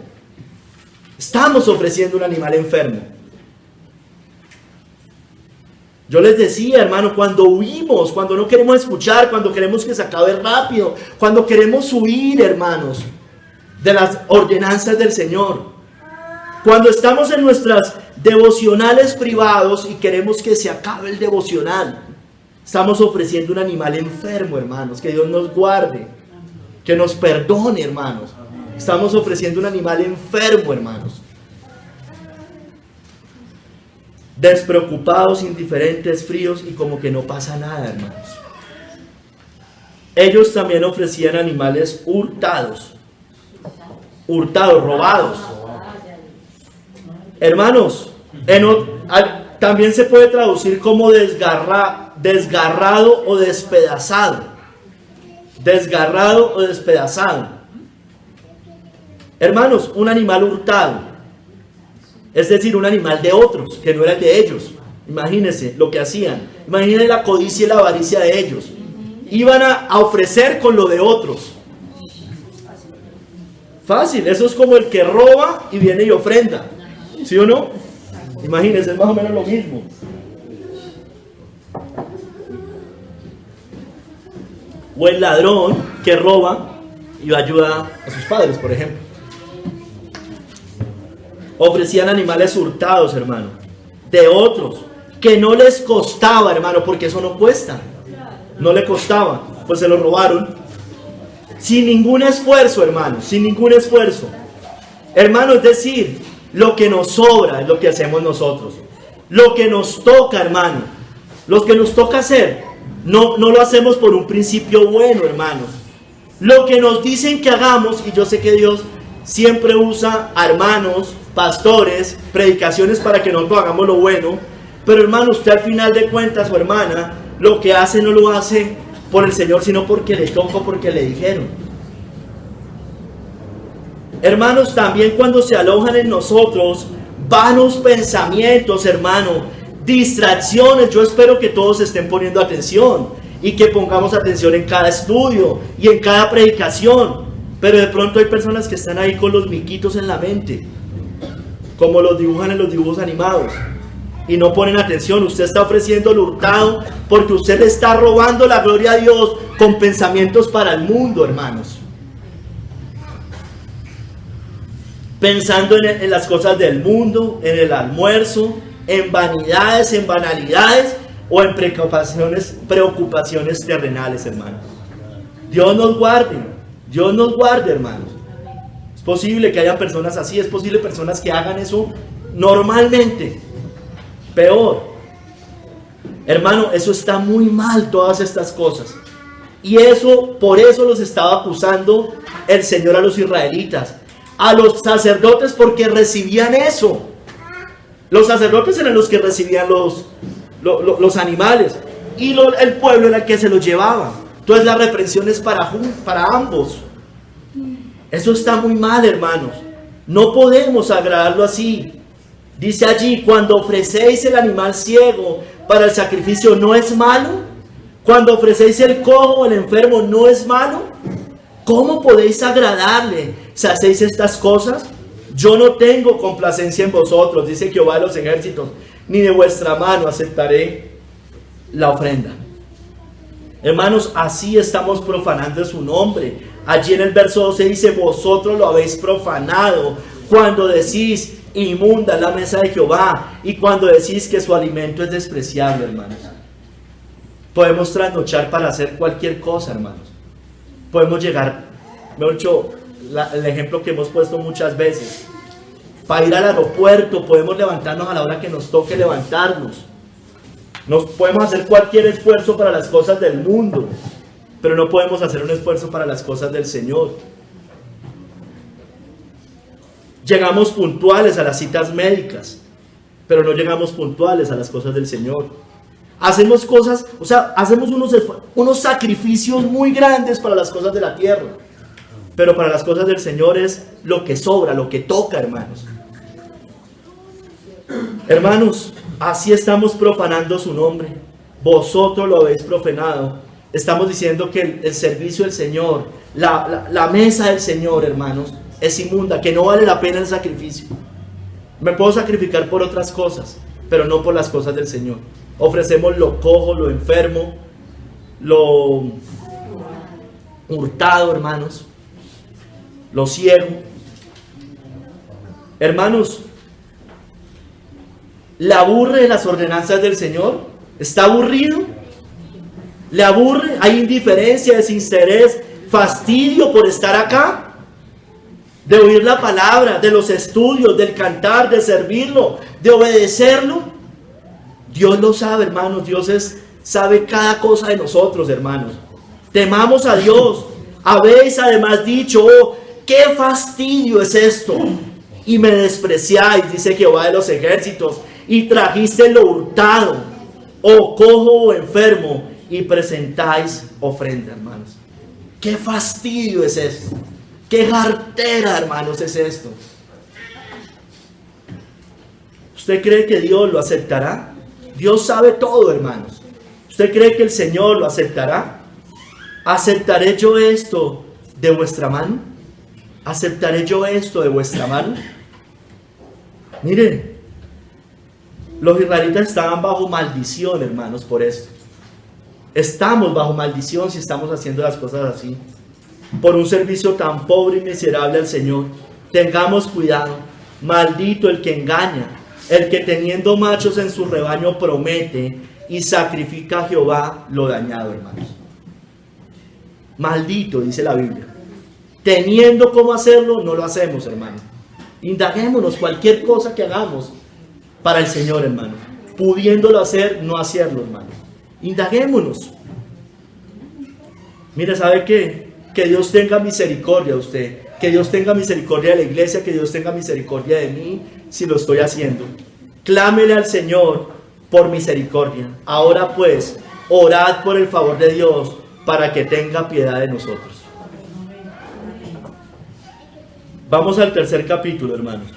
Estamos ofreciendo un animal enfermo. Yo les decía, hermano, cuando huimos, cuando no queremos escuchar, cuando queremos que se acabe rápido, cuando queremos huir, hermanos, de las ordenanzas del Señor, cuando estamos en nuestras devocionales privados y queremos que se acabe el devocional, estamos ofreciendo un animal enfermo, hermanos. Que Dios nos guarde, que nos perdone, hermanos. Estamos ofreciendo un animal enfermo, hermanos. Despreocupados, indiferentes, fríos y como que no pasa nada, hermanos. Ellos también ofrecían animales hurtados, robados. Hermanos, también se puede traducir como desgarrado o despedazado. Desgarrado o despedazado. Hermanos, un animal hurtado, es decir, un animal de otros, que no era el de ellos. Imagínense lo que hacían. Imagínense la codicia y la avaricia de ellos. Iban a ofrecer con lo de otros. Fácil, eso es como el que roba y viene y ofrenda. ¿Sí o no? Imagínense, es más o menos lo mismo. O el ladrón que roba y ayuda a sus padres, por ejemplo. Ofrecían animales hurtados, hermano, de otros, que no les costaba, hermano, porque eso no cuesta. No le costaba, pues se lo robaron. Sin ningún esfuerzo, hermano, sin ningún esfuerzo. Hermano, es decir, lo que nos sobra es lo que hacemos nosotros. Lo que nos toca, hermano, lo que nos toca hacer, no lo hacemos por un principio bueno, hermanos. Lo que nos dicen que hagamos, y yo sé que Dios siempre usa a hermanos, pastores, predicaciones para que nosotros hagamos lo bueno, pero hermano, usted al final de cuentas, su hermana, lo que hace no lo hace por el Señor, sino porque le toca, porque le dijeron. Hermanos, también cuando se alojan en nosotros vanos pensamientos, hermano, distracciones, yo espero que todos estén poniendo atención y que pongamos atención en cada estudio y en cada predicación, pero de pronto hay personas que están ahí con los miquitos en la mente, como los dibujan en los dibujos animados, y no ponen atención. Usted está ofreciendo el hurtado porque usted le está robando la gloria a Dios con pensamientos para el mundo, hermanos. Pensando en las cosas del mundo, en el almuerzo, en vanidades, en banalidades o en preocupaciones terrenales, hermanos. Dios nos guarde, hermanos. Es posible que haya personas así, es posible personas que hagan eso normalmente. Peor. Hermano, eso está muy mal, todas estas cosas. Y por eso los estaba acusando el Señor a los israelitas, a los sacerdotes, porque recibían eso. Los sacerdotes eran los que recibían los animales y el pueblo era el que se los llevaba. Entonces la reprensión es para ambos. Eso está muy mal, hermanos. No podemos agradarlo así. Dice allí, cuando ofrecéis el animal ciego para el sacrificio, ¿no es malo? Cuando ofrecéis el cojo o el enfermo, ¿no es malo? ¿Cómo podéis agradarle si hacéis estas cosas? Yo no tengo complacencia en vosotros, dice Jehová de los ejércitos, ni de vuestra mano aceptaré la ofrenda. Hermanos, así estamos profanando su nombre. Allí en el verso 12 dice, vosotros lo habéis profanado cuando decís, inmunda la mesa de Jehová, y cuando decís que su alimento es despreciable, hermanos. Podemos trasnochar para hacer cualquier cosa, hermanos. Podemos llegar, mejor dicho, el ejemplo que hemos puesto muchas veces, para ir al aeropuerto podemos levantarnos a la hora que nos toque levantarnos. Nos podemos hacer cualquier esfuerzo para las cosas del mundo, pero no podemos hacer un esfuerzo para las cosas del Señor. Llegamos puntuales a las citas médicas, pero no llegamos puntuales a las cosas del Señor. Hacemos cosas, hacemos unos sacrificios muy grandes para las cosas de la tierra, pero para las cosas del Señor es lo que sobra, lo que toca, hermanos. Hermanos, así estamos profanando su nombre. Vosotros lo habéis profanado. Estamos diciendo que el servicio del Señor, la mesa del Señor, hermanos, es inmunda, que no vale la pena el sacrificio. Me puedo sacrificar por otras cosas, pero no por las cosas del Señor. Ofrecemos lo cojo, lo enfermo, lo hurtado, hermanos, lo ciego. Hermanos, ¿le aburre las ordenanzas del Señor? ¿Está aburrido? ¿Le aburre? ¿Hay indiferencia, desinterés, fastidio por estar acá? De oír la palabra, de los estudios, del cantar, de servirlo, de obedecerlo. Dios lo sabe, hermanos. Dios sabe cada cosa de nosotros, hermanos. Temamos a Dios. Habéis además dicho, oh, qué fastidio es esto, y me despreciáis, dice Jehová de los ejércitos, y trajiste lo hurtado, o cojo o enfermo, y presentáis ofrenda, hermanos. Qué fastidio es esto. Qué jartera, hermanos, es esto. ¿Usted cree que Dios lo aceptará? Dios sabe todo, hermanos. ¿Usted cree que el Señor lo aceptará? ¿Aceptaré yo esto de vuestra mano? ¿Aceptaré yo esto de vuestra mano? Miren, los israelitas estaban bajo maldición, hermanos, por esto. Estamos bajo maldición si estamos haciendo las cosas así, por un servicio tan pobre y miserable al Señor. Tengamos cuidado. Maldito el que engaña, el que teniendo machos en su rebaño promete y sacrifica a Jehová lo dañado, hermanos. Maldito, dice la Biblia. Teniendo cómo hacerlo, no lo hacemos, hermano. Indaguémonos cualquier cosa que hagamos para el Señor, hermano. Pudiéndolo hacer, no hacerlo, hermano. Indaguémonos. Mire, ¿sabe qué? Que Dios tenga misericordia de usted, que Dios tenga misericordia de la iglesia, que Dios tenga misericordia de mí si lo estoy haciendo. Clámele al Señor por misericordia. Ahora pues, orad por el favor de Dios para que tenga piedad de nosotros. Vamos al tercer capítulo, hermanos.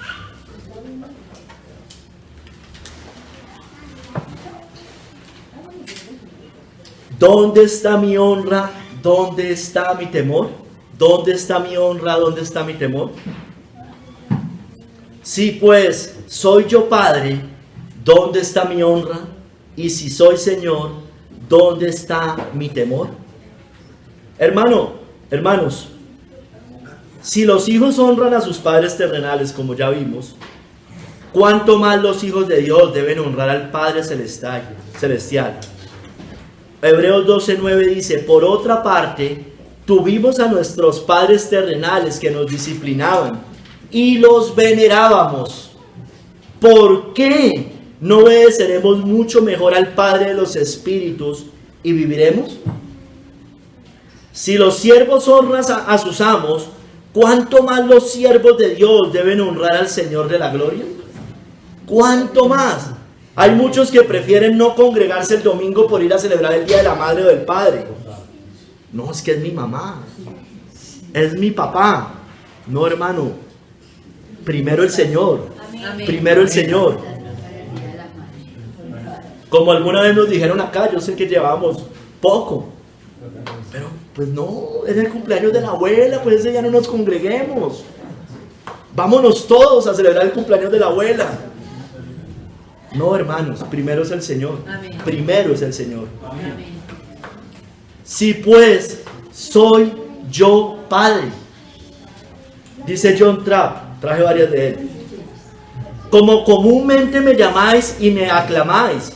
¿Dónde está mi honra? ¿Dónde está mi temor? ¿Dónde está mi honra? ¿Dónde está mi temor? Si pues soy yo padre, ¿dónde está mi honra? Y si soy Señor, ¿dónde está mi temor? Hermanos, si los hijos honran a sus padres terrenales, como ya vimos, ¿cuánto más los hijos de Dios deben honrar al Padre celestial? Hebreos 12:9 dice, por otra parte, tuvimos a nuestros padres terrenales que nos disciplinaban y los venerábamos. ¿Por qué no obedeceremos mucho mejor al Padre de los Espíritus y viviremos? Si los siervos honran a sus amos, ¿cuánto más los siervos de Dios deben honrar al Señor de la gloria? ¿Cuánto más? Hay muchos que prefieren no congregarse el domingo por ir a celebrar el Día de la Madre o del Padre. No, es que es mi mamá, es mi papá. No, hermano, primero el Señor, primero el Señor. Como alguna vez nos dijeron acá, yo sé que llevamos poco, pero pues no, es el cumpleaños de la abuela, pues ese día no nos congreguemos. Vámonos todos a celebrar el cumpleaños de la abuela. No, hermanos, primero es el Señor. Amén. Primero es el Señor. Amén. Si pues soy yo padre, dice John Trapp, traje varias de él, como comúnmente me llamáis y me aclamáis,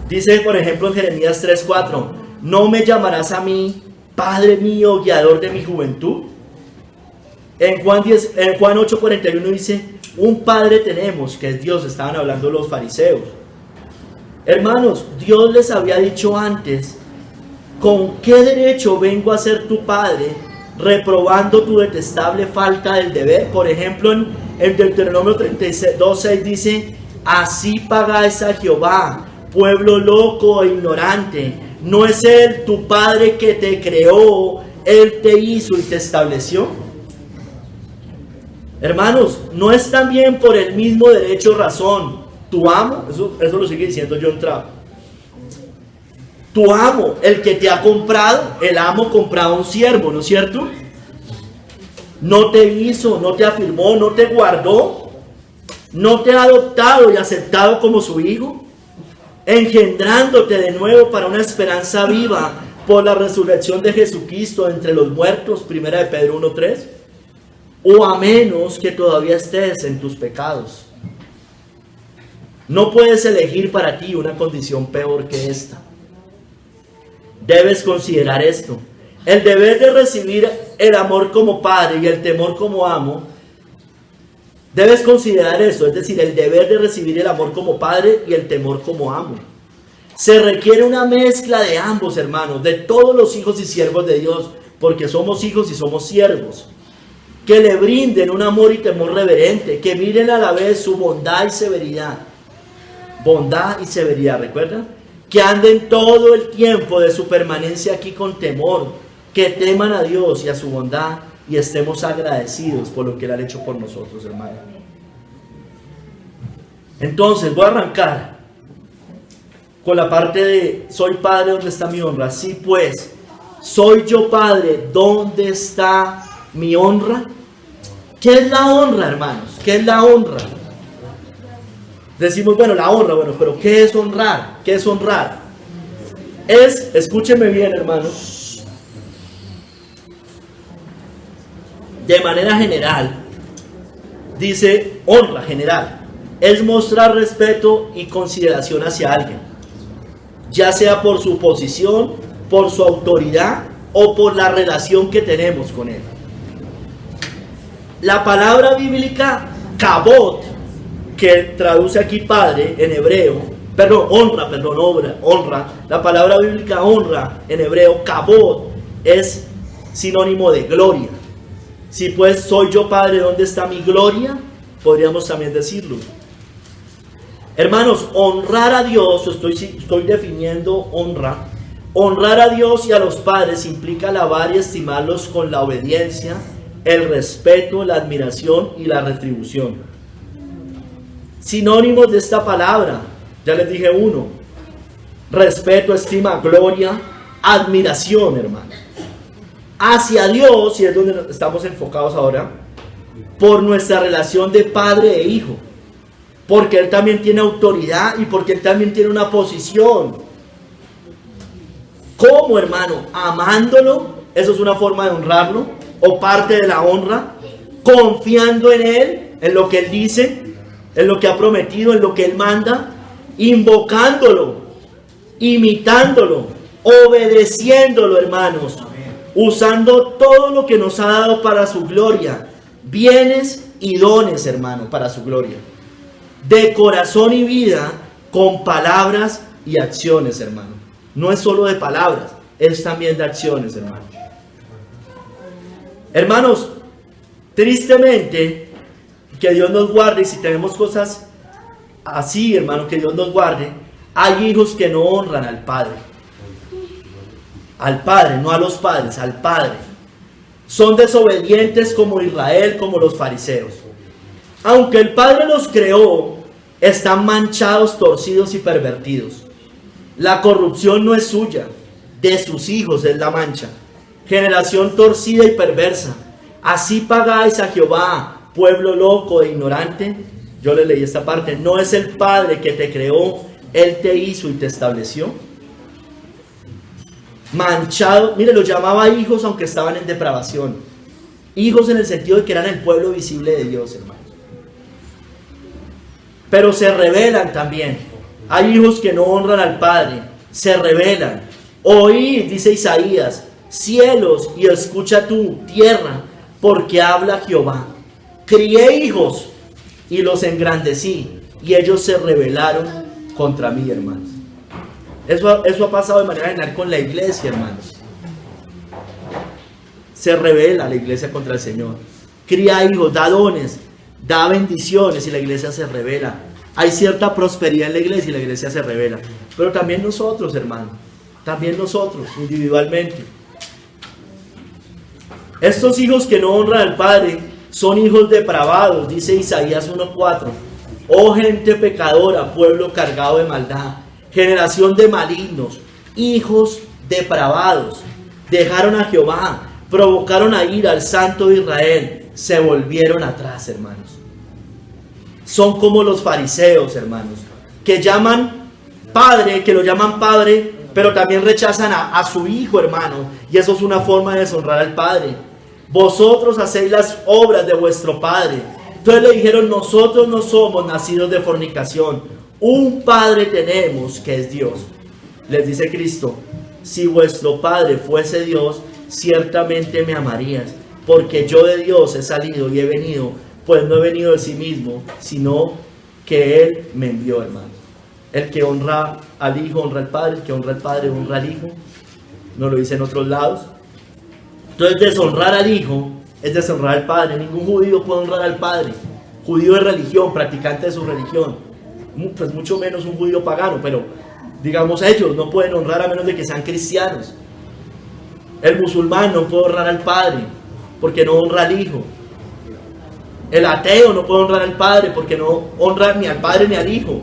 dice por ejemplo en Jeremías 3:4, no me llamarás a mí Padre mío, guiador de mi juventud. En Juan 8:41 dice, un Padre tenemos, que es Dios. Estaban hablando los fariseos. Hermanos, Dios les había dicho antes, ¿con qué derecho vengo a ser tu Padre, reprobando tu detestable falta del deber? Por ejemplo, en Deuteronomio 32:6 dice, así pagáis a Jehová, pueblo loco e ignorante. ¿No es Él tu Padre que te creó, Él te hizo y te estableció? Hermanos, ¿no es también por el mismo derecho razón tu amo? Eso lo sigue diciendo John Trapp. Tu amo, el que te ha comprado, el amo compraba a un siervo, ¿no es cierto? No te hizo, no te afirmó, no te guardó, no te ha adoptado y aceptado como su hijo, engendrándote de nuevo para una esperanza viva por la resurrección de Jesucristo entre los muertos, 1 de Pedro 1:3, o a menos que todavía estés en tus pecados. No puedes elegir para ti una condición peor que esta. Debes considerar esto: el deber de recibir el amor como padre y el temor como amo. Debes considerar eso, es decir, el deber de recibir el amor como padre y el temor como amo. Se requiere una mezcla de ambos, hermanos, de todos los hijos y siervos de Dios, porque somos hijos y somos siervos, que le brinden un amor y temor reverente, que miren a la vez su bondad y severidad. Bondad y severidad, ¿recuerdan? Que anden todo el tiempo de su permanencia aquí con temor, que teman a Dios y a su bondad, y estemos agradecidos por lo que Él ha hecho por nosotros, hermano. Entonces voy a arrancar con la parte de soy padre, ¿dónde está mi honra? Sí, pues, soy yo padre, ¿dónde está mi honra? ¿Qué es la honra, hermanos? ¿Qué es la honra? Decimos, bueno, la honra, bueno, pero ¿qué es honrar? ¿Qué es honrar? Escúcheme bien, hermanos, de manera general, dice honra general, es mostrar respeto y consideración hacia alguien, ya sea por su posición, por su autoridad o por la relación que tenemos con él. La palabra bíblica kabot, que traduce aquí padre en hebreo, honra, la palabra bíblica honra en hebreo kabot es sinónimo de gloria. Si pues soy yo padre, ¿dónde está mi gloria? Podríamos también decirlo. Hermanos, honrar a Dios, estoy definiendo honra. Honrar a Dios y a los padres implica alabar y estimarlos con la obediencia, el respeto, la admiración y la retribución. Sinónimos de esta palabra, ya les dije uno: respeto, estima, gloria, admiración, hermanos. Hacia Dios, y es donde estamos enfocados ahora, por nuestra relación de padre e hijo, porque Él también tiene autoridad y porque Él también tiene una posición. ¿Cómo, hermano? Amándolo, eso es una forma de honrarlo, o parte de la honra, confiando en Él, en lo que Él dice, en lo que ha prometido, en lo que Él manda, invocándolo, imitándolo, obedeciéndolo, hermanos, usando todo lo que nos ha dado para su gloria, bienes y dones, hermano, para su gloria, de corazón y vida, con palabras y acciones, hermano. No es solo de palabras, es también de acciones, hermano. Hermanos, tristemente, que Dios nos guarde, y si tenemos cosas así, hermano, que Dios nos guarde, hay hijos que no honran al Padre. Al Padre, no a los padres, al Padre. Son desobedientes como Israel, como los fariseos. Aunque el Padre los creó, están manchados, torcidos y pervertidos. La corrupción no es suya, de sus hijos es la mancha. Generación torcida y perversa. Así pagáis a Jehová, pueblo loco e ignorante. Yo le leí esta parte. ¿No es el Padre que te creó? Él te hizo y te estableció. Manchado, mire, los llamaba hijos aunque estaban en depravación. Hijos en el sentido de que eran el pueblo visible de Dios, hermanos. Pero se rebelan también. Hay hijos que no honran al Padre, se rebelan. Oíd, dice Isaías, cielos, y escucha tú, tierra, porque habla Jehová. Crié hijos y los engrandecí, y ellos se rebelaron contra mí, hermanos. Eso ha pasado de manera general con la iglesia, hermanos. Se rebela la iglesia contra el Señor. Cría hijos, da dones, da bendiciones y la iglesia se rebela. Hay cierta prosperidad en la iglesia y la iglesia se rebela. Pero también nosotros, hermanos. También nosotros, individualmente. Estos hijos que no honran al Padre son hijos depravados, dice Isaías 1:4. Oh gente pecadora, pueblo cargado de maldad. Generación de malignos, hijos depravados, dejaron a Jehová, provocaron a ira al Santo de Israel, se volvieron atrás, hermanos. Son como los fariseos, hermanos, que llaman padre, que lo llaman padre, pero también rechazan a su hijo, hermano, y eso es una forma de deshonrar al Padre. Vosotros hacéis las obras de vuestro padre. Entonces le dijeron, nosotros no somos nacidos de fornicación. Un Padre tenemos que es Dios. Les dice Cristo, si vuestro Padre fuese Dios, ciertamente me amarías, porque yo de Dios he salido y he venido, pues no he venido de sí mismo, sino que Él me envió, hermano. El que honra al Hijo, honra al Padre, el que honra al Padre, honra al Hijo. No lo dice en otros lados. Entonces deshonrar al Hijo es deshonrar al Padre. Ningún judío puede honrar al Padre. Judío de religión, practicante de su religión. Pues mucho menos un judío pagano, pero digamos ellos no pueden honrar a menos de que sean cristianos. El musulmán no puede honrar al Padre porque no honra al Hijo. El ateo no puede honrar al Padre porque no honra ni al Padre ni al Hijo.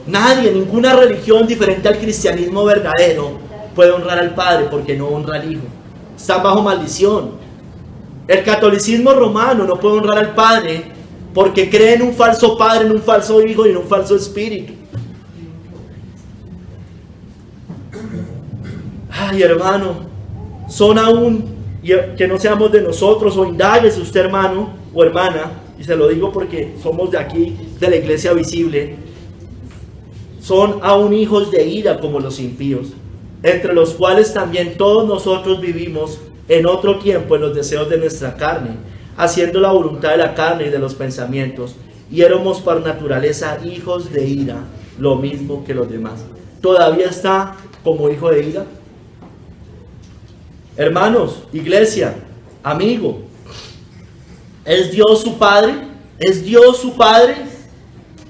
Nadie, ninguna religión diferente al cristianismo verdadero puede honrar al Padre porque no honra al Hijo. Están bajo maldición. El catolicismo romano no puede honrar al Padre porque cree en un falso Padre, en un falso Hijo y en un falso Espíritu. Ay, hermano, son aún, que no seamos de nosotros, o indáguese usted, hermano o hermana, y se lo digo porque somos de aquí, de la iglesia visible, son aún hijos de ira como los impíos, entre los cuales también todos nosotros vivimos en otro tiempo en los deseos de nuestra carne, haciendo la voluntad de la carne y de los pensamientos, y éramos por naturaleza hijos de ira, lo mismo que los demás. ¿Todavía está como hijo de ira? Hermanos, iglesia, amigo, ¿es Dios su Padre? ¿Es Dios su Padre?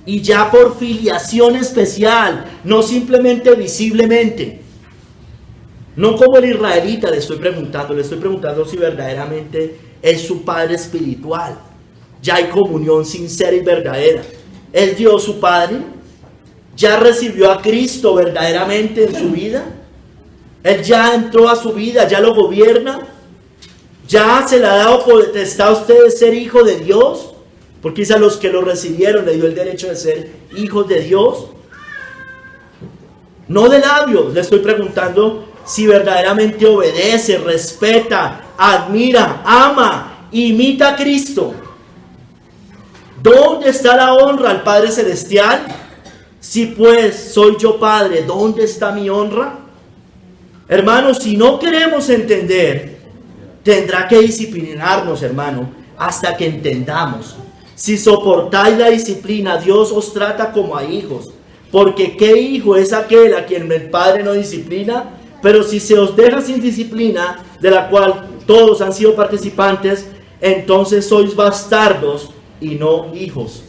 Y ya por filiación especial, no simplemente visiblemente. No como el israelita le estoy preguntando si verdaderamente es su Padre espiritual. Ya hay comunión sincera y verdadera. ¿Es Dios su Padre? ¿Ya recibió a Cristo verdaderamente en su vida? Él ya entró a su vida, ya lo gobierna. ¿Ya se le ha dado potestad a usted de ser hijo de Dios? Porque quizá a los que lo recibieron le dio el derecho de ser hijos de Dios. No de labios, le estoy preguntando si verdaderamente obedece, respeta, admira, ama, imita a Cristo. ¿Dónde está la honra al Padre Celestial? Si pues soy yo Padre, ¿dónde está mi honra? Hermanos, si no queremos entender, tendrá que disciplinarnos, hermano, hasta que entendamos. Si soportáis la disciplina, Dios os trata como a hijos. Porque ¿qué hijo es aquel a quien el Padre no disciplina? Pero si se os deja sin disciplina, de la cual todos han sido participantes, entonces sois bastardos y no hijos.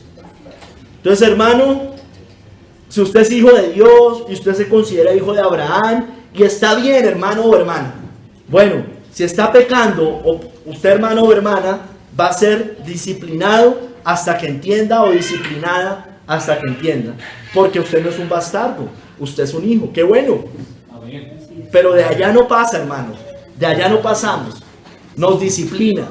Entonces, hermano, si usted es hijo de Dios y usted se considera hijo de Abraham, y está bien, hermano o hermana. Bueno, si está pecando, o usted, hermano o hermana, va a ser disciplinado hasta que entienda, o disciplinada hasta que entienda. Porque usted no es un bastardo, usted es un hijo. ¡Qué bueno! Pero de allá no pasa, hermanos. De allá no pasamos. Nos disciplina.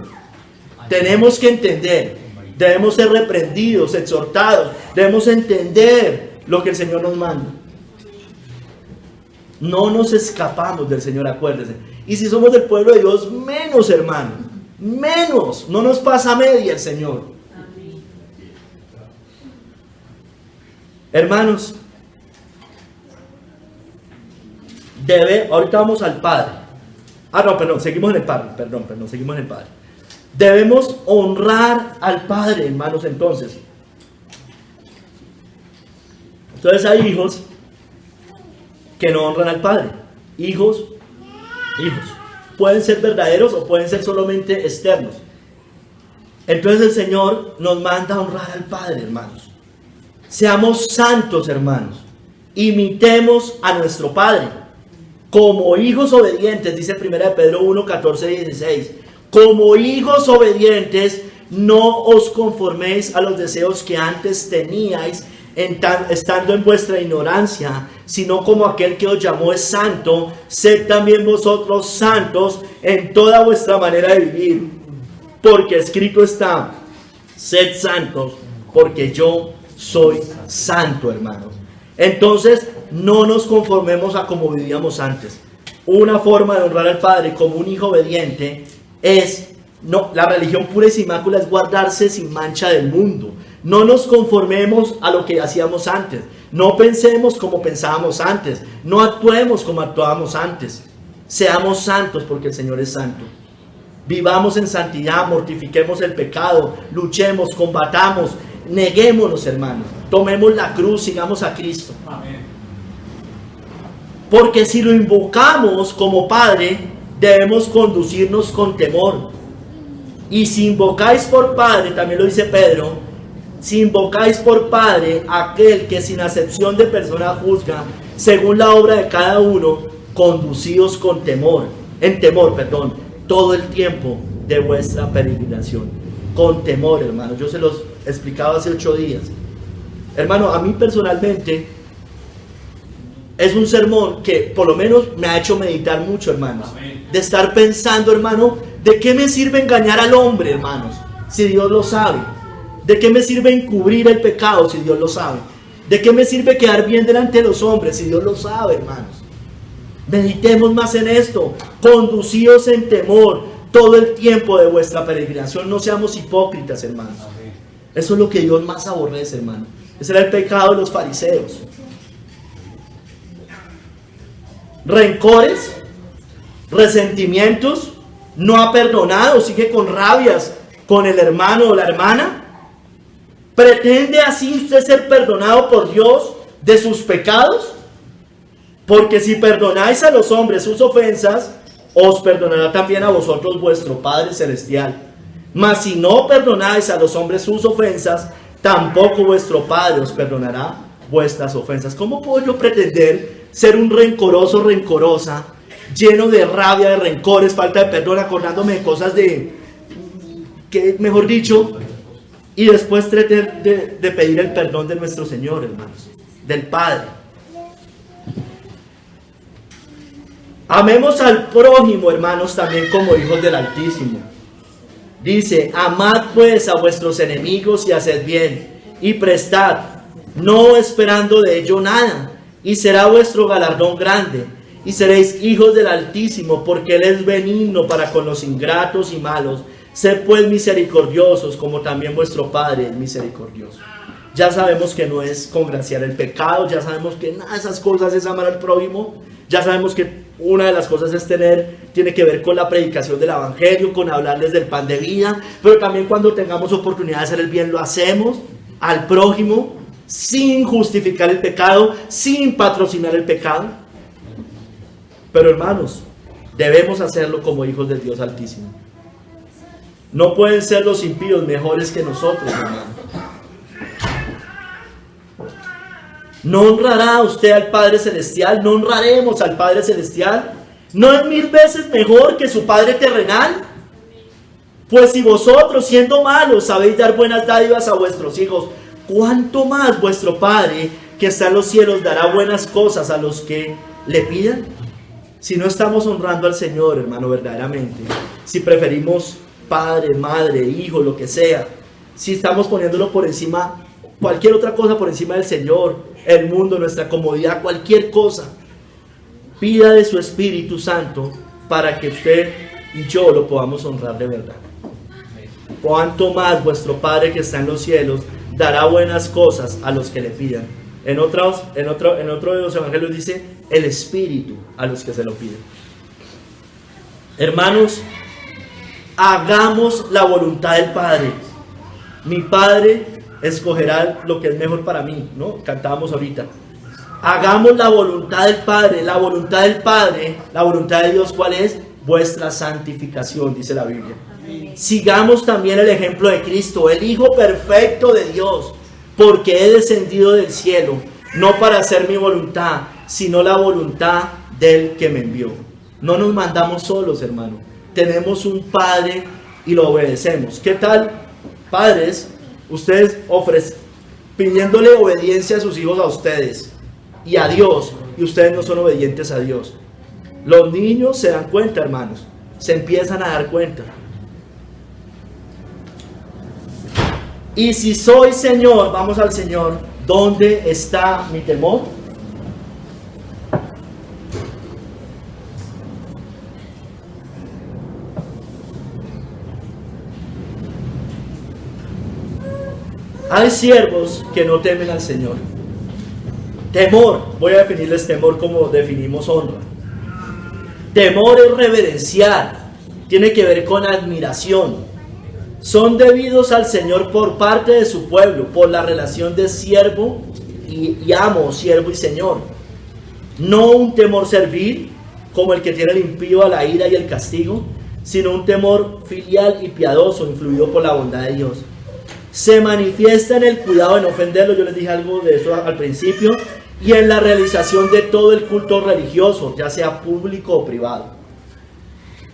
Tenemos que entender. Debemos ser reprendidos, exhortados. Debemos entender lo que el Señor nos manda. No nos escapamos del Señor, acuérdese. Y si somos del pueblo de Dios, menos, hermano. Menos. No nos pasa media el Señor. Hermanos, ahorita vamos al Padre. Seguimos en el Padre. Seguimos en el Padre. Debemos honrar al Padre, hermanos, entonces. Entonces hay hijos que no honran al Padre. Hijos. Pueden ser verdaderos o pueden ser solamente externos. Entonces el Señor nos manda a honrar al Padre, hermanos. Seamos santos, hermanos. Imitemos a nuestro Padre. Como hijos obedientes, dice 1 Pedro 1, 14 y 16. Como hijos obedientes, no os conforméis a los deseos que antes teníais, estando en vuestra ignorancia, sino como aquel que os llamó es santo, sed también vosotros santos en toda vuestra manera de vivir. Porque escrito está, sed santos, porque yo soy santo, hermanos. Entonces, no nos conformemos a como vivíamos antes. Una forma de honrar al Padre como un hijo obediente la religión pura y sin mácula es guardarse sin mancha del mundo. No nos conformemos a lo que hacíamos antes. No pensemos como pensábamos antes. No actuemos como actuábamos antes. Seamos santos porque el Señor es santo. Vivamos en santidad, mortifiquemos el pecado, luchemos, combatamos, neguémonos, hermanos. Tomemos la cruz, sigamos a Cristo. Amén. Porque si lo invocamos como Padre, debemos conducirnos con temor. Y si invocáis por Padre, también lo dice Pedro, si invocáis por Padre aquel que sin acepción de persona juzga, según la obra de cada uno, conducíos con temor, todo el tiempo de vuestra peregrinación. Con temor, hermanos. Yo se los explicaba hace 8 días. Hermano, a mí personalmente es un sermón que por lo menos me ha hecho meditar mucho, hermanos. Amén. De estar pensando, hermano, ¿de qué me sirve engañar al hombre, hermanos? Si Dios lo sabe. ¿De qué me sirve encubrir el pecado si Dios lo sabe? ¿De qué me sirve quedar bien delante de los hombres si Dios lo sabe, hermanos? Meditemos más en esto. Conducíos en temor todo el tiempo de vuestra peregrinación. No seamos hipócritas, hermanos. Eso es lo que Dios más aborrece, hermano. Ese era el pecado de los fariseos. Rencores, resentimientos, no ha perdonado, sigue con rabias con el hermano o la hermana. ¿Pretende así usted ser perdonado por Dios de sus pecados? Porque si perdonáis a los hombres sus ofensas, os perdonará también a vosotros vuestro Padre Celestial. Mas si no perdonáis a los hombres sus ofensas, tampoco vuestro Padre os perdonará vuestras ofensas. ¿Cómo puedo yo pretender ser un rencoroso, rencorosa, lleno de rabia, de rencores, falta de perdón, acordándome de cosas que, mejor dicho, y después tratar de pedir el perdón de nuestro Señor, hermanos, del Padre? Amemos al prójimo, hermanos, también como hijos del Altísimo. Dice, amad pues a vuestros enemigos y haced bien, y prestad, no esperando de ello nada, y será vuestro galardón grande, y seréis hijos del Altísimo, porque Él es benigno para con los ingratos y malos. Sed pues misericordiosos, como también vuestro Padre es misericordioso. Ya sabemos que no es congraciar el pecado, ya sabemos que nada de esas cosas es amar al prójimo, ya sabemos que una de las cosas tiene que ver con la predicación del Evangelio, con hablarles del pan de vida, pero también cuando tengamos oportunidad de hacer el bien lo hacemos al prójimo, sin justificar el pecado, sin patrocinar el pecado. Pero hermanos, debemos hacerlo como hijos del Dios Altísimo. No pueden ser los impíos mejores que nosotros, hermanos. ¿No honrará usted al Padre Celestial? ¿No honraremos al Padre Celestial? ¿No es 1000 veces mejor que su Padre terrenal? Pues si vosotros, siendo malos, sabéis dar buenas dádivas a vuestros hijos, ¿cuánto más vuestro Padre que está en los cielos dará buenas cosas a los que le pidan? Si no estamos honrando al Señor, hermano, verdaderamente, si preferimos padre, madre, hijo, lo que sea, si estamos poniéndolo por encima, cualquier otra cosa por encima del Señor, el mundo, nuestra comodidad, cualquier cosa, pida de su Espíritu Santo para que usted y yo lo podamos honrar de verdad. Cuanto más vuestro Padre que está en los cielos dará buenas cosas a los que le pidan. En otro de los evangelios dice el Espíritu a los que se lo piden. Hermanos, hagamos la voluntad del Padre. Mi Padre escogerá lo que es mejor para mí, ¿no? Cantábamos ahorita. Hagamos la voluntad del Padre. La voluntad del Padre, la voluntad de Dios, ¿cuál es? Vuestra santificación, dice la Biblia. Sigamos también el ejemplo de Cristo, el Hijo perfecto de Dios, porque he descendido del cielo, no para hacer mi voluntad, sino la voluntad del que me envió. No nos mandamos solos, hermano. Tenemos un Padre y lo obedecemos. ¿Qué tal, padres? Ustedes pidiéndole obediencia a sus hijos, a ustedes y a Dios, y ustedes no son obedientes a Dios. Los niños se dan cuenta, hermanos, se empiezan a dar cuenta. Y si soy Señor, vamos al Señor, ¿dónde está mi temor? Hay siervos que no temen al Señor. Temor, voy a definirles temor como definimos honra. Temor es reverenciar, tiene que ver con admiración. Son debidos al Señor por parte de su pueblo, por la relación de siervo y amo, siervo y Señor. No un temor servil, como el que tiene el impío a la ira y el castigo, sino un temor filial y piadoso, influido por la bondad de Dios. Se manifiesta en el cuidado de no ofenderlo, yo les dije algo de eso al principio, y en la realización de todo el culto religioso, ya sea público o privado.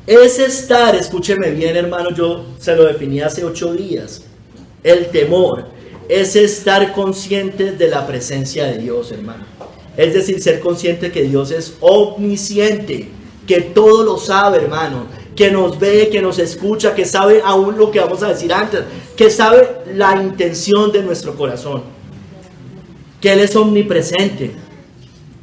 Es estar, escúcheme bien, hermano, yo se lo definí hace 8 días. El temor es estar consciente de la presencia de Dios, hermano. Es decir, ser consciente que Dios es omnisciente, que todo lo sabe, hermano, que nos ve, que nos escucha, que sabe aún lo que vamos a decir antes, que sabe la intención de nuestro corazón, que Él es omnipresente.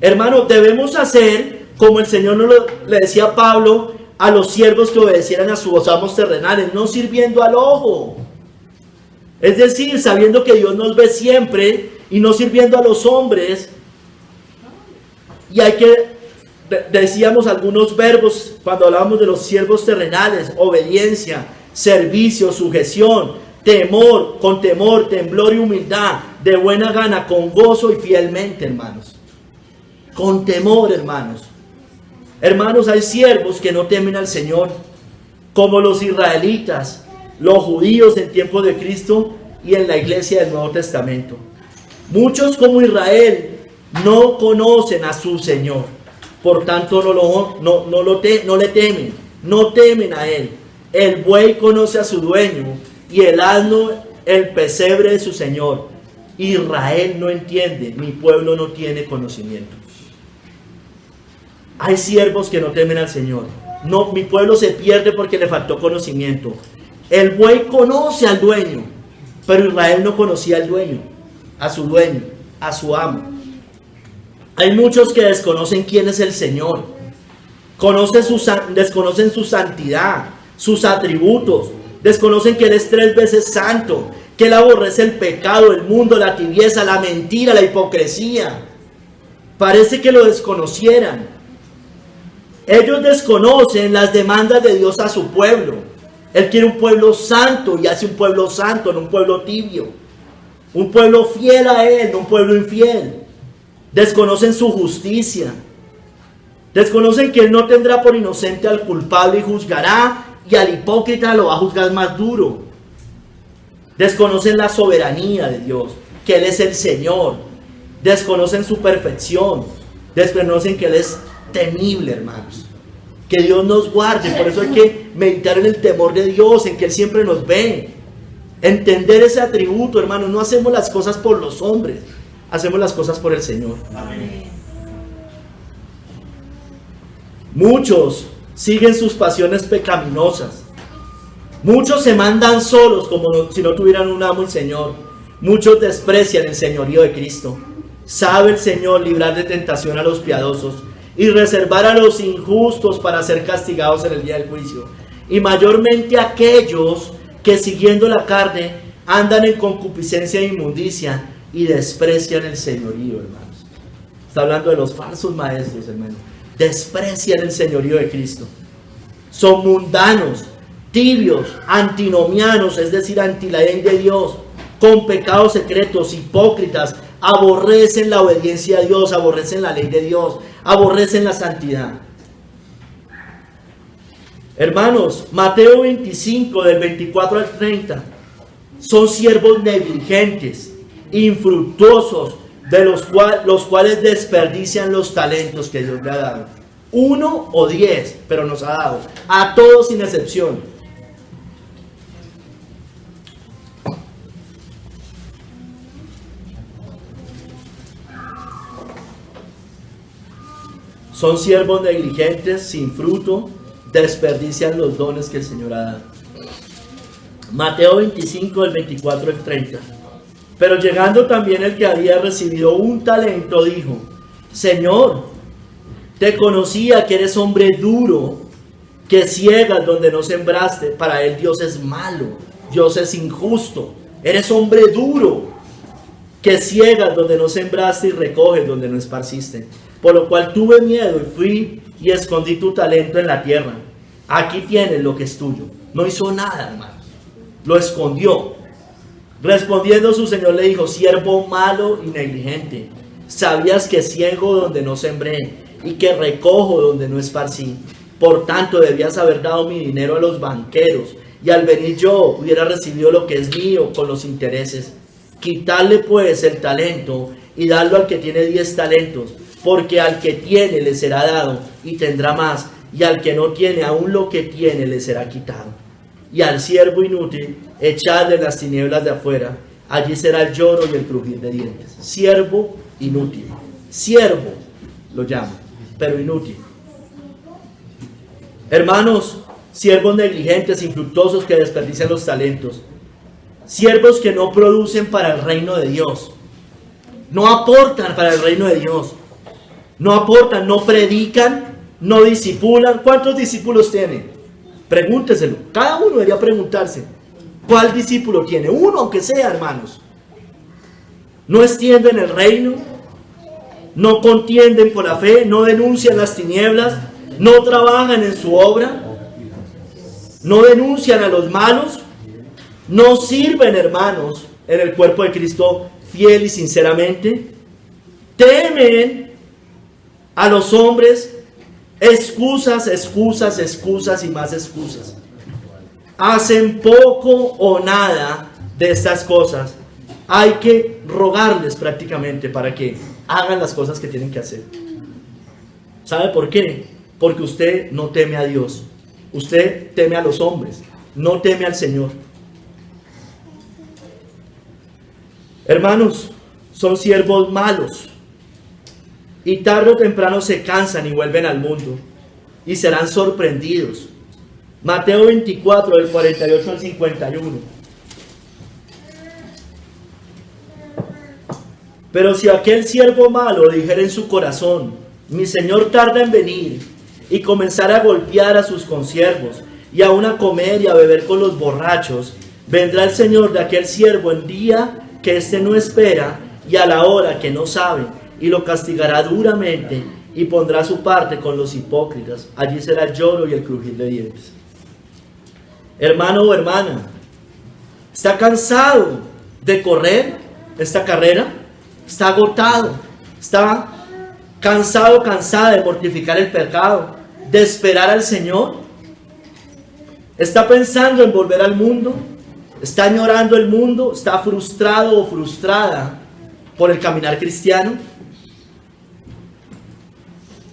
Hermano, debemos hacer como el Señor le decía a Pablo, a los siervos que obedecieran a sus amos terrenales, no sirviendo al ojo. Es decir, sabiendo que Dios nos ve siempre y no sirviendo a los hombres. Y hay que, decíamos algunos verbos cuando hablábamos de los siervos terrenales: obediencia, servicio, sujeción, temor, con temor, temblor y humildad, de buena gana, con gozo y fielmente, hermanos. Con temor, hermanos. Hermanos, hay siervos que no temen al Señor, como los israelitas, los judíos en tiempos de Cristo y en la iglesia del Nuevo Testamento. Muchos como Israel no conocen a su Señor, por tanto no le temen, no temen a Él. El buey conoce a su dueño y el asno el pesebre de su Señor. Israel no entiende, mi pueblo no tiene conocimiento. Hay siervos que no temen al Señor. No, mi pueblo se pierde porque le faltó conocimiento. El buey conoce al dueño, pero Israel no conocía al dueño, a su amo. Hay muchos que desconocen quién es el Señor. Desconocen su santidad, sus atributos. Desconocen que Él es 3 veces santo, que Él aborrece el pecado, el mundo, la tibieza, la mentira, la hipocresía. Parece que lo desconocieran. Ellos desconocen las demandas de Dios a su pueblo. Él quiere un pueblo santo y hace un pueblo santo, no un pueblo tibio. Un pueblo fiel a Él, no un pueblo infiel. Desconocen su justicia. Desconocen que Él no tendrá por inocente al culpable y juzgará, y al hipócrita lo va a juzgar más duro. Desconocen la soberanía de Dios, que Él es el Señor. desconocen su perfección, desconocen que Él es temible, hermanos. Que Dios nos guarde, por eso hay que meditar en el temor de Dios, en que Él siempre nos ve. Entender ese atributo, hermanos. No hacemos las cosas por los hombres, hacemos las cosas por el Señor. Amén. Muchos siguen sus pasiones pecaminosas. Muchos se mandan solos como si no tuvieran un amo el Señor. Muchos desprecian el señorío de Cristo. Sabe el Señor librar de tentación a los piadosos y reservar a los injustos para ser castigados en el día del juicio. Y mayormente aquellos que siguiendo la carne andan en concupiscencia e inmundicia y desprecian el señorío, hermanos. Está hablando de los falsos maestros, hermanos. Desprecian el señorío de Cristo. Son mundanos, tibios, antinomianos, es decir, anti la ley de Dios, con pecados secretos, hipócritas, aborrecen la obediencia a Dios, aborrecen la ley de Dios, aborrecen la santidad. Hermanos, Mateo 25, del 24 al 30, son siervos negligentes, infructuosos, de los cuales desperdician los talentos que Dios le ha dado. 1 o 10, pero nos ha dado, a todos sin excepción. Son siervos negligentes, sin fruto, desperdician los dones que el Señor ha dado. Mateo 25, del 24 al 30. Pero llegando también el que había recibido un talento, dijo: Señor, te conocía que eres hombre duro, que ciegas donde no sembraste. Para él Dios es malo, Dios es injusto. Eres hombre duro, que ciegas donde no sembraste y recoges donde no esparciste. Por lo cual tuve miedo y fui y escondí tu talento en la tierra. Aquí tienes lo que es tuyo. No hizo nada, hermanos. Lo escondió. Respondiendo su señor le dijo: siervo malo y negligente, sabías que ciego donde no sembré y que recojo donde no esparcí. Por tanto debías haber dado mi dinero a los banqueros, y al venir yo hubiera recibido lo que es mío con los intereses. Quitarle pues el talento y darlo al que tiene 10 talentos, porque al que tiene le será dado y tendrá más, y al que no tiene aún lo que tiene le será quitado. Y al siervo inútil echadle en las tinieblas de afuera, allí será el lloro y el crujir de dientes. Siervo inútil, siervo lo llama, pero inútil. Hermanos, siervos negligentes, infructuosos, que desperdician los talentos, siervos que no producen para el reino de Dios, no aportan para el reino de Dios, no aportan, no predican, no discipulan. ¿Cuántos discípulos tienen? Pregúnteselo. Cada uno debería preguntarse: ¿cuál discípulo tiene? Uno, aunque sea, hermanos. No extienden el reino, no contienden por la fe, no denuncian las tinieblas, no trabajan en su obra, no denuncian a los malos, no sirven, hermanos, en el cuerpo de Cristo fiel y sinceramente, temen a los hombres. Excusas, excusas, excusas y más excusas. Hacen poco o nada de estas cosas. Hay que rogarles prácticamente para que hagan las cosas que tienen que hacer. ¿Sabe por qué? Porque usted no teme a Dios. Usted teme a los hombres, no teme al Señor. Hermanos, son siervos malos. Y tarde o temprano se cansan y vuelven al mundo, y serán sorprendidos. Mateo 24, del 48 al 51. Pero si aquel siervo malo dijera en su corazón: mi señor tarda en venir, y comenzara a golpear a sus consiervos, y aún a comer y a beber con los borrachos, vendrá el señor de aquel siervo en día que éste no espera, y a la hora que no sabe, y lo castigará duramente, y pondrá su parte con los hipócritas. Allí será el lloro y el crujir de dientes. Hermano o hermana, ¿está cansado de correr esta carrera? ¿Está agotado? ¿Está cansado, cansada de mortificar el pecado, de esperar al Señor? ¿Está pensando en volver al mundo? ¿Está añorando el mundo? ¿Está frustrado o frustrada por el caminar cristiano?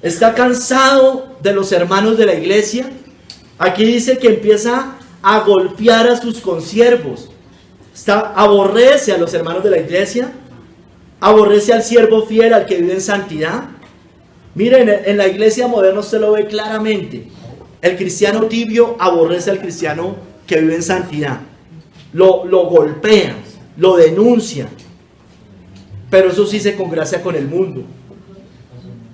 ¿Está cansado de los hermanos de la iglesia? Aquí dice que empieza a golpear a sus consiervos. Aborrece a los hermanos de la iglesia, aborrece al siervo fiel, al que vive en santidad. Miren, en la iglesia moderna usted lo ve claramente. El cristiano tibio aborrece al cristiano que vive en santidad. Lo golpea, lo denuncia. Pero eso sí se congracia con el mundo.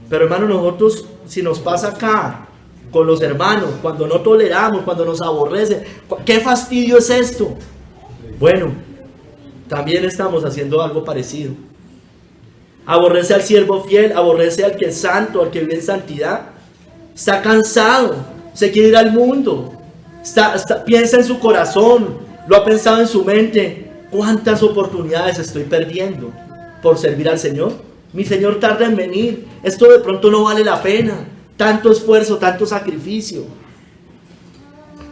Pero hermano, nosotros, si nos pasa acá, con los hermanos, cuando no toleramos, cuando nos aborrece, ¿qué fastidio es esto? Bueno, también estamos haciendo algo parecido. Aborrece al siervo fiel, aborrece al que es santo, al que vive en santidad. Está cansado, se quiere ir al mundo. Piensa en su corazón, lo ha pensado en su mente. ¿Cuántas oportunidades estoy perdiendo por servir al Señor? Mi Señor tarda en venir. Esto de pronto no vale la pena. Tanto esfuerzo, tanto sacrificio.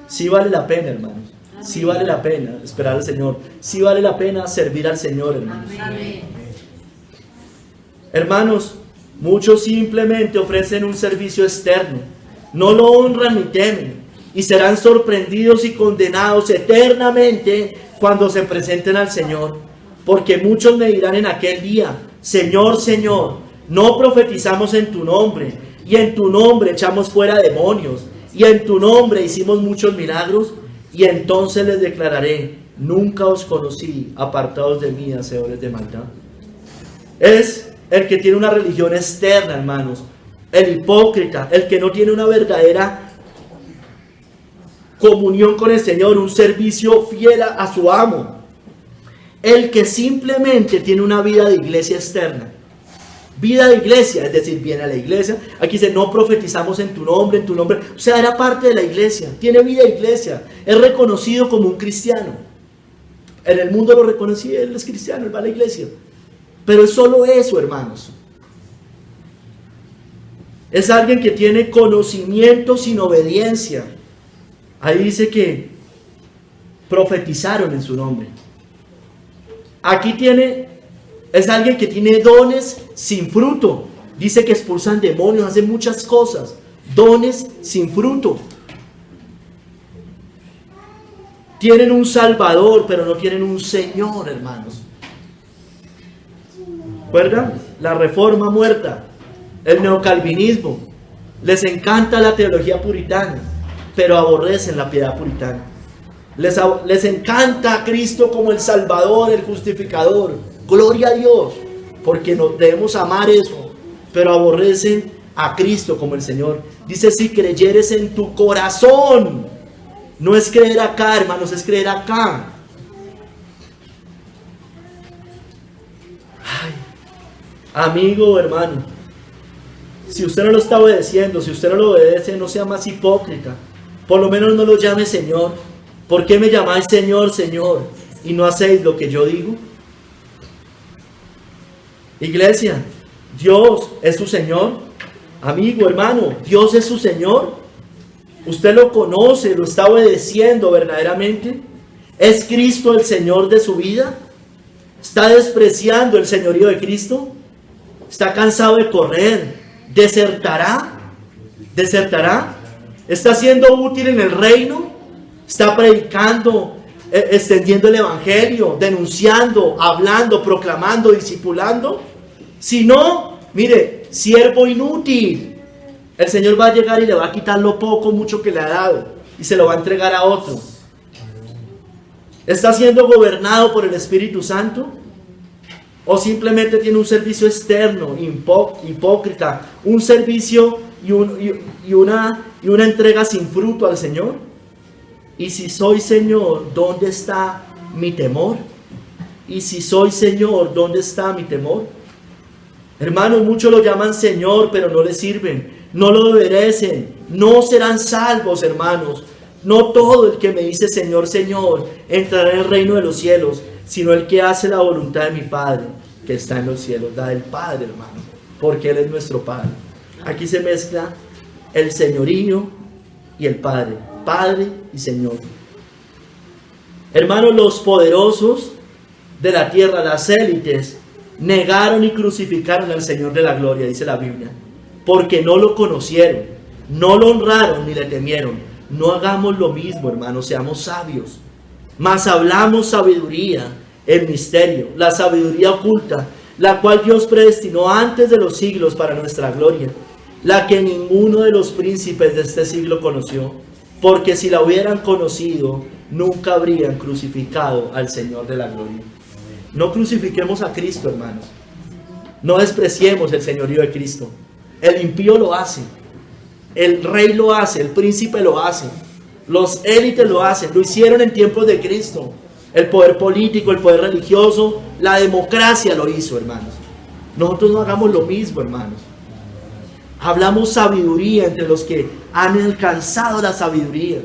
Sí vale la pena, hermanos. Sí vale la pena esperar al Señor. Sí vale la pena servir al Señor, hermanos. Amén. Hermanos, muchos simplemente ofrecen un servicio externo. No lo honran ni temen. Y serán sorprendidos y condenados eternamente cuando se presenten al Señor. Porque muchos me dirán en aquel día: Señor, Señor, no profetizamos en tu nombre, y en tu nombre echamos fuera demonios, y en tu nombre hicimos muchos milagros. Y entonces les declararé: nunca os conocí, apartados de mí, hacedores de maldad. Es el que tiene una religión externa, hermanos, el hipócrita, el que no tiene una verdadera comunión con el Señor, un servicio fiel a su amo. El que simplemente tiene una vida de iglesia externa. Vida de iglesia, es decir, viene a la iglesia. Aquí dice: no profetizamos en tu nombre, en tu nombre. O sea, era parte de la iglesia, tiene vida de iglesia, es reconocido como un cristiano. En el mundo lo reconocí, él es cristiano, él va a la iglesia. Pero es solo eso, hermanos. Es alguien que tiene conocimiento sin obediencia. Ahí dice que profetizaron en su nombre. Aquí es alguien que tiene dones sin fruto. Dice que expulsan demonios, hacen muchas cosas. Dones sin fruto. Tienen un Salvador, pero no tienen un Señor, hermanos. ¿Recuerdan? La reforma muerta, el neocalvinismo. Les encanta la teología puritana, pero aborrecen la piedad puritana. Les encanta a Cristo como el Salvador, el justificador. Gloria a Dios, porque nos debemos amar eso, pero aborrecen a Cristo como el Señor. Dice: si creyeres en tu corazón. No es creer acá, hermanos, es creer acá. Ay, amigo, hermano, si usted no lo está obedeciendo, si usted no lo obedece, no sea más hipócrita. Por lo menos no lo llame Señor. ¿Por qué me llamáis Señor, Señor, y no hacéis lo que yo digo? Iglesia, Dios es su Señor. Amigo, hermano, Dios es su Señor. Usted lo conoce, lo está obedeciendo verdaderamente. ¿Es Cristo el Señor de su vida? ¿Está despreciando el señorío de Cristo? ¿Está cansado de correr? ¿Desertará? ¿Desertará? ¿Está siendo útil en el reino? ¿Está predicando, extendiendo el evangelio, denunciando, hablando, proclamando, discipulando? Si no, mire, siervo inútil. El Señor va a llegar y le va a quitar lo poco, mucho que le ha dado, y se lo va a entregar a otro. ¿Está siendo gobernado por el Espíritu Santo? ¿O simplemente tiene un servicio externo, hipócrita, un servicio y una entrega sin fruto al Señor? Y si soy Señor, ¿dónde está mi temor? Y si soy Señor, ¿dónde está mi temor? Hermanos, muchos lo llaman Señor, pero no le sirven, no lo obedecen, no serán salvos, hermanos. No todo el que me dice Señor, Señor, entrará en el reino de los cielos, sino el que hace la voluntad de mi Padre, que está en los cielos. Da el Padre, hermano, porque Él es nuestro Padre. Aquí se mezcla el señorío y el Padre, Padre y Señor. Hermanos, los poderosos de la tierra, las élites, negaron y crucificaron al Señor de la gloria, dice la Biblia, porque no lo conocieron, no lo honraron ni le temieron. No hagamos lo mismo, hermanos, seamos sabios. Mas hablamos sabiduría en misterio, la sabiduría oculta, la cual Dios predestinó antes de los siglos para nuestra gloria, la que ninguno de los príncipes de este siglo conoció, porque si la hubieran conocido, nunca habrían crucificado al Señor de la gloria. No crucifiquemos a Cristo, hermanos. No despreciemos el señorío de Cristo. El impío lo hace, el rey lo hace, el príncipe lo hace, los élites lo hacen, lo hicieron en tiempos de Cristo. El poder político, el poder religioso, la democracia lo hizo, hermanos. Nosotros no hagamos lo mismo, hermanos. Hablamos sabiduría entre los que han alcanzado la sabiduría.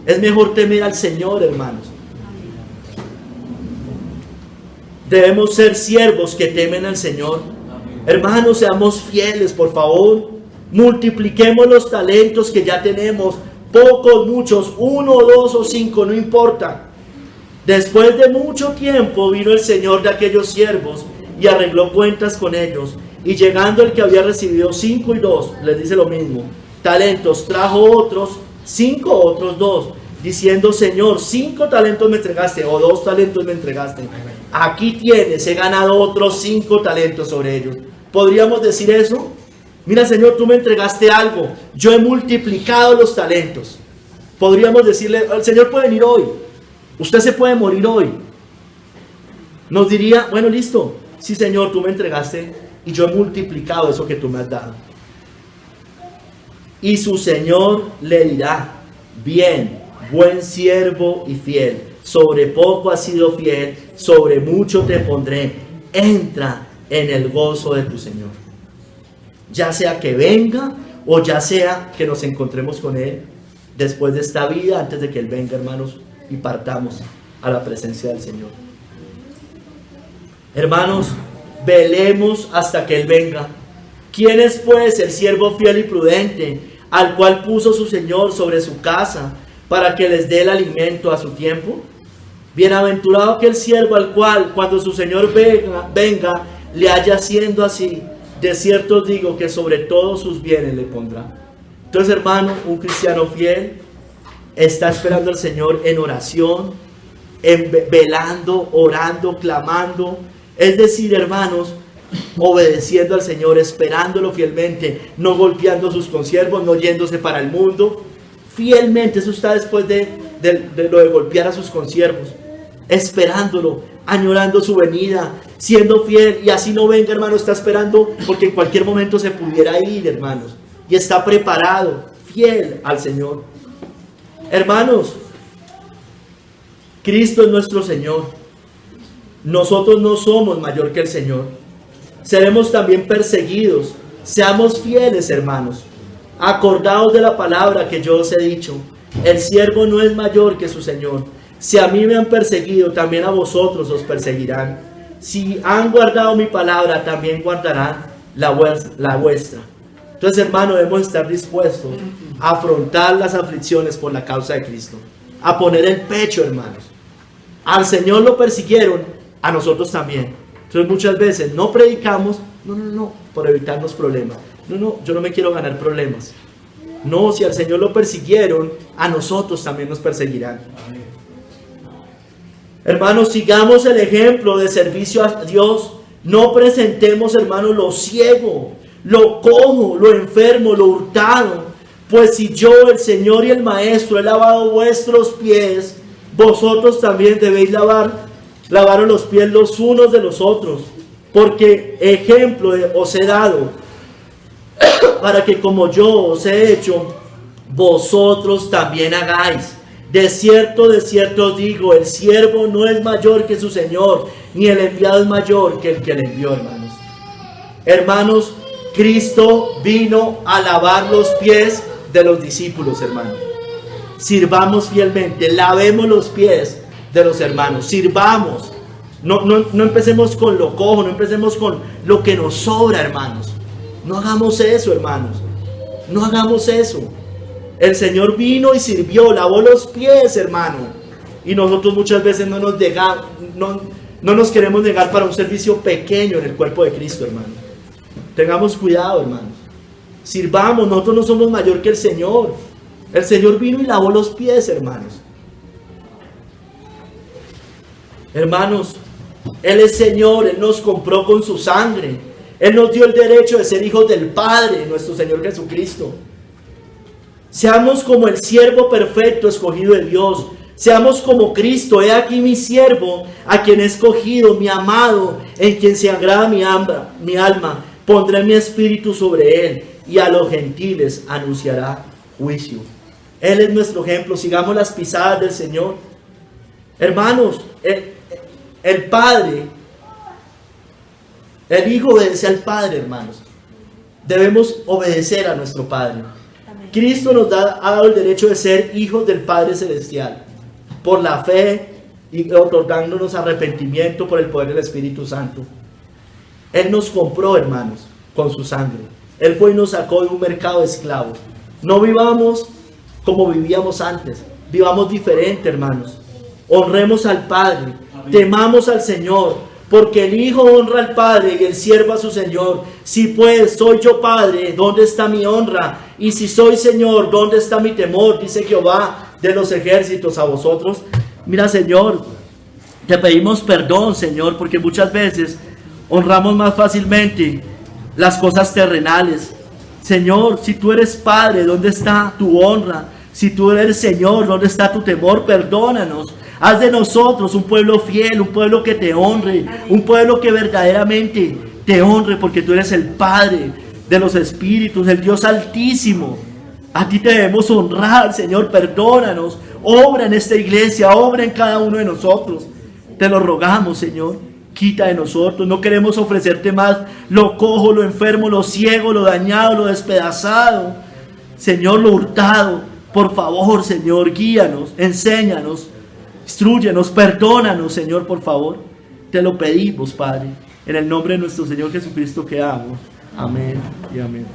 Es mejor temer al Señor, hermanos. Debemos ser siervos que temen al Señor. Hermanos, seamos fieles, por favor. Multipliquemos los talentos que ya tenemos. Pocos, muchos, 1, 2 o 5, no importa. Después de mucho tiempo vino el Señor de aquellos siervos y arregló cuentas con ellos. Y llegando el que había recibido 5 y 2, les dice lo mismo, talentos, trajo otros 5, otros 2, diciendo: Señor, 5 talentos me entregaste, o 2 talentos me entregaste. Aquí tienes, he ganado otros 5 talentos sobre ellos. ¿Podríamos decir eso? Mira, Señor, tú me entregaste algo, yo he multiplicado los talentos. Podríamos decirle: el Señor puede venir hoy, usted se puede morir hoy. Nos diría: bueno, listo, sí, Señor, tú me entregaste y yo he multiplicado eso que tú me has dado. Y su Señor le dirá: bien, buen siervo y fiel, sobre poco has sido fiel, sobre mucho te pondré, entra en el gozo de tu Señor. Ya sea que venga o ya sea que nos encontremos con Él después de esta vida, antes de que Él venga, hermanos, y partamos a la presencia del Señor. Hermanos, velemos hasta que Él venga. ¿Quién es pues el siervo fiel y prudente, al cual puso su Señor sobre su casa, para que les dé el alimento a su tiempo? Bienaventurado aquel siervo al cual, cuando su Señor venga, le haya haciendo así. De cierto os digo que sobre todos sus bienes le pondrá. Entonces, hermano, un cristiano fiel está esperando al Señor en oración, velando, orando, clamando. Es decir, hermanos, obedeciendo al Señor, esperándolo fielmente, no golpeando a sus consiervos, no yéndose para el mundo. Fielmente, eso está después de lo de golpear a sus consiervos. Esperándolo, añorando su venida, siendo fiel. Y así no venga, hermano, está esperando porque en cualquier momento se pudiera ir, hermanos. Y está preparado, fiel al Señor. Hermanos, Cristo es nuestro Señor. Nosotros no somos mayor que el Señor. Seremos también perseguidos. Seamos fieles, hermanos. Acordaos de la palabra que yo os he dicho. El siervo no es mayor que su Señor. Si a mí me han perseguido, también a vosotros os perseguirán. Si han guardado mi palabra, también guardarán la vuestra. Entonces, hermanos, debemos estar dispuestos a afrontar las aflicciones por la causa de Cristo. A poner el pecho, hermanos. Al Señor lo persiguieron, a nosotros también. Entonces muchas veces no predicamos, no, por evitarnos problemas. No, yo no me quiero ganar problemas. No, si al Señor lo persiguieron, a nosotros también nos perseguirán. Hermanos, sigamos el ejemplo de servicio a Dios. No presentemos, hermanos, lo ciego, lo cojo, lo enfermo, lo hurtado. Pues si yo, el Señor y el Maestro, he lavado vuestros pies, vosotros también debéis lavaros los pies los unos de los otros. Porque ejemplo os he dado, para que como yo os he hecho, vosotros también hagáis. De cierto os digo, el siervo no es mayor que su Señor, ni el enviado es mayor que el que le envió, hermanos. Hermanos, Cristo vino a lavar los pies de los discípulos, hermanos. Sirvamos fielmente, lavemos los pies de los hermanos, sirvamos. No empecemos con lo cojo, no empecemos con lo que nos sobra, hermanos. No hagamos eso, hermanos. No hagamos eso. El Señor vino y sirvió, lavó los pies, hermano. Y nosotros muchas veces no No nos queremos negar para un servicio pequeño en el cuerpo de Cristo, hermano. Tengamos cuidado, hermanos. Sirvamos, nosotros no somos mayor que el Señor. El Señor vino y lavó los pies, hermanos. Hermanos, Él es Señor, Él nos compró con su sangre. Él nos dio el derecho de ser hijos del Padre, nuestro Señor Jesucristo. Seamos como el siervo perfecto escogido de Dios. Seamos como Cristo. He aquí mi siervo, a quien he escogido, mi amado, en quien se agrada mi alma. Pondré mi espíritu sobre él, y a los gentiles anunciará juicio. Él es nuestro ejemplo. Sigamos las pisadas del Señor. Hermanos, el Padre, el Hijo obedece al Padre, hermanos. Debemos obedecer a nuestro Padre. Cristo nos ha dado el derecho de ser hijos del Padre Celestial por la fe y otorgándonos arrepentimiento por el poder del Espíritu Santo. Él nos compró, hermanos, con su sangre. Él fue y nos sacó de un mercado de esclavos. No vivamos como vivíamos antes. Vivamos diferente, hermanos. Honremos al Padre. Temamos al Señor. Porque el Hijo honra al Padre y el siervo a su Señor. Si pues soy yo Padre, ¿dónde está mi honra? Y si soy Señor, ¿dónde está mi temor? Dice Jehová de los ejércitos a vosotros. Mira, Señor, te pedimos perdón, Señor, porque muchas veces honramos más fácilmente las cosas terrenales. Señor, si tú eres Padre, ¿dónde está tu honra? Si tú eres Señor, ¿dónde está tu temor? Perdónanos. Haz de nosotros un pueblo fiel, un pueblo que te honre, un pueblo que verdaderamente te honre, porque tú eres el Padre de los espíritus, el Dios altísimo. A ti te debemos honrar, Señor. Perdónanos. Obra en esta iglesia, obra en cada uno de nosotros. Te lo rogamos, Señor. Quita de nosotros. No queremos ofrecerte más lo cojo, lo enfermo, lo ciego, lo dañado, lo despedazado. Señor, lo hurtado. Por favor, Señor, guíanos, enséñanos, instrúyenos, perdónanos, Señor, por favor. Te lo pedimos, Padre. En el nombre de nuestro Señor Jesucristo que amo. Amén y amén.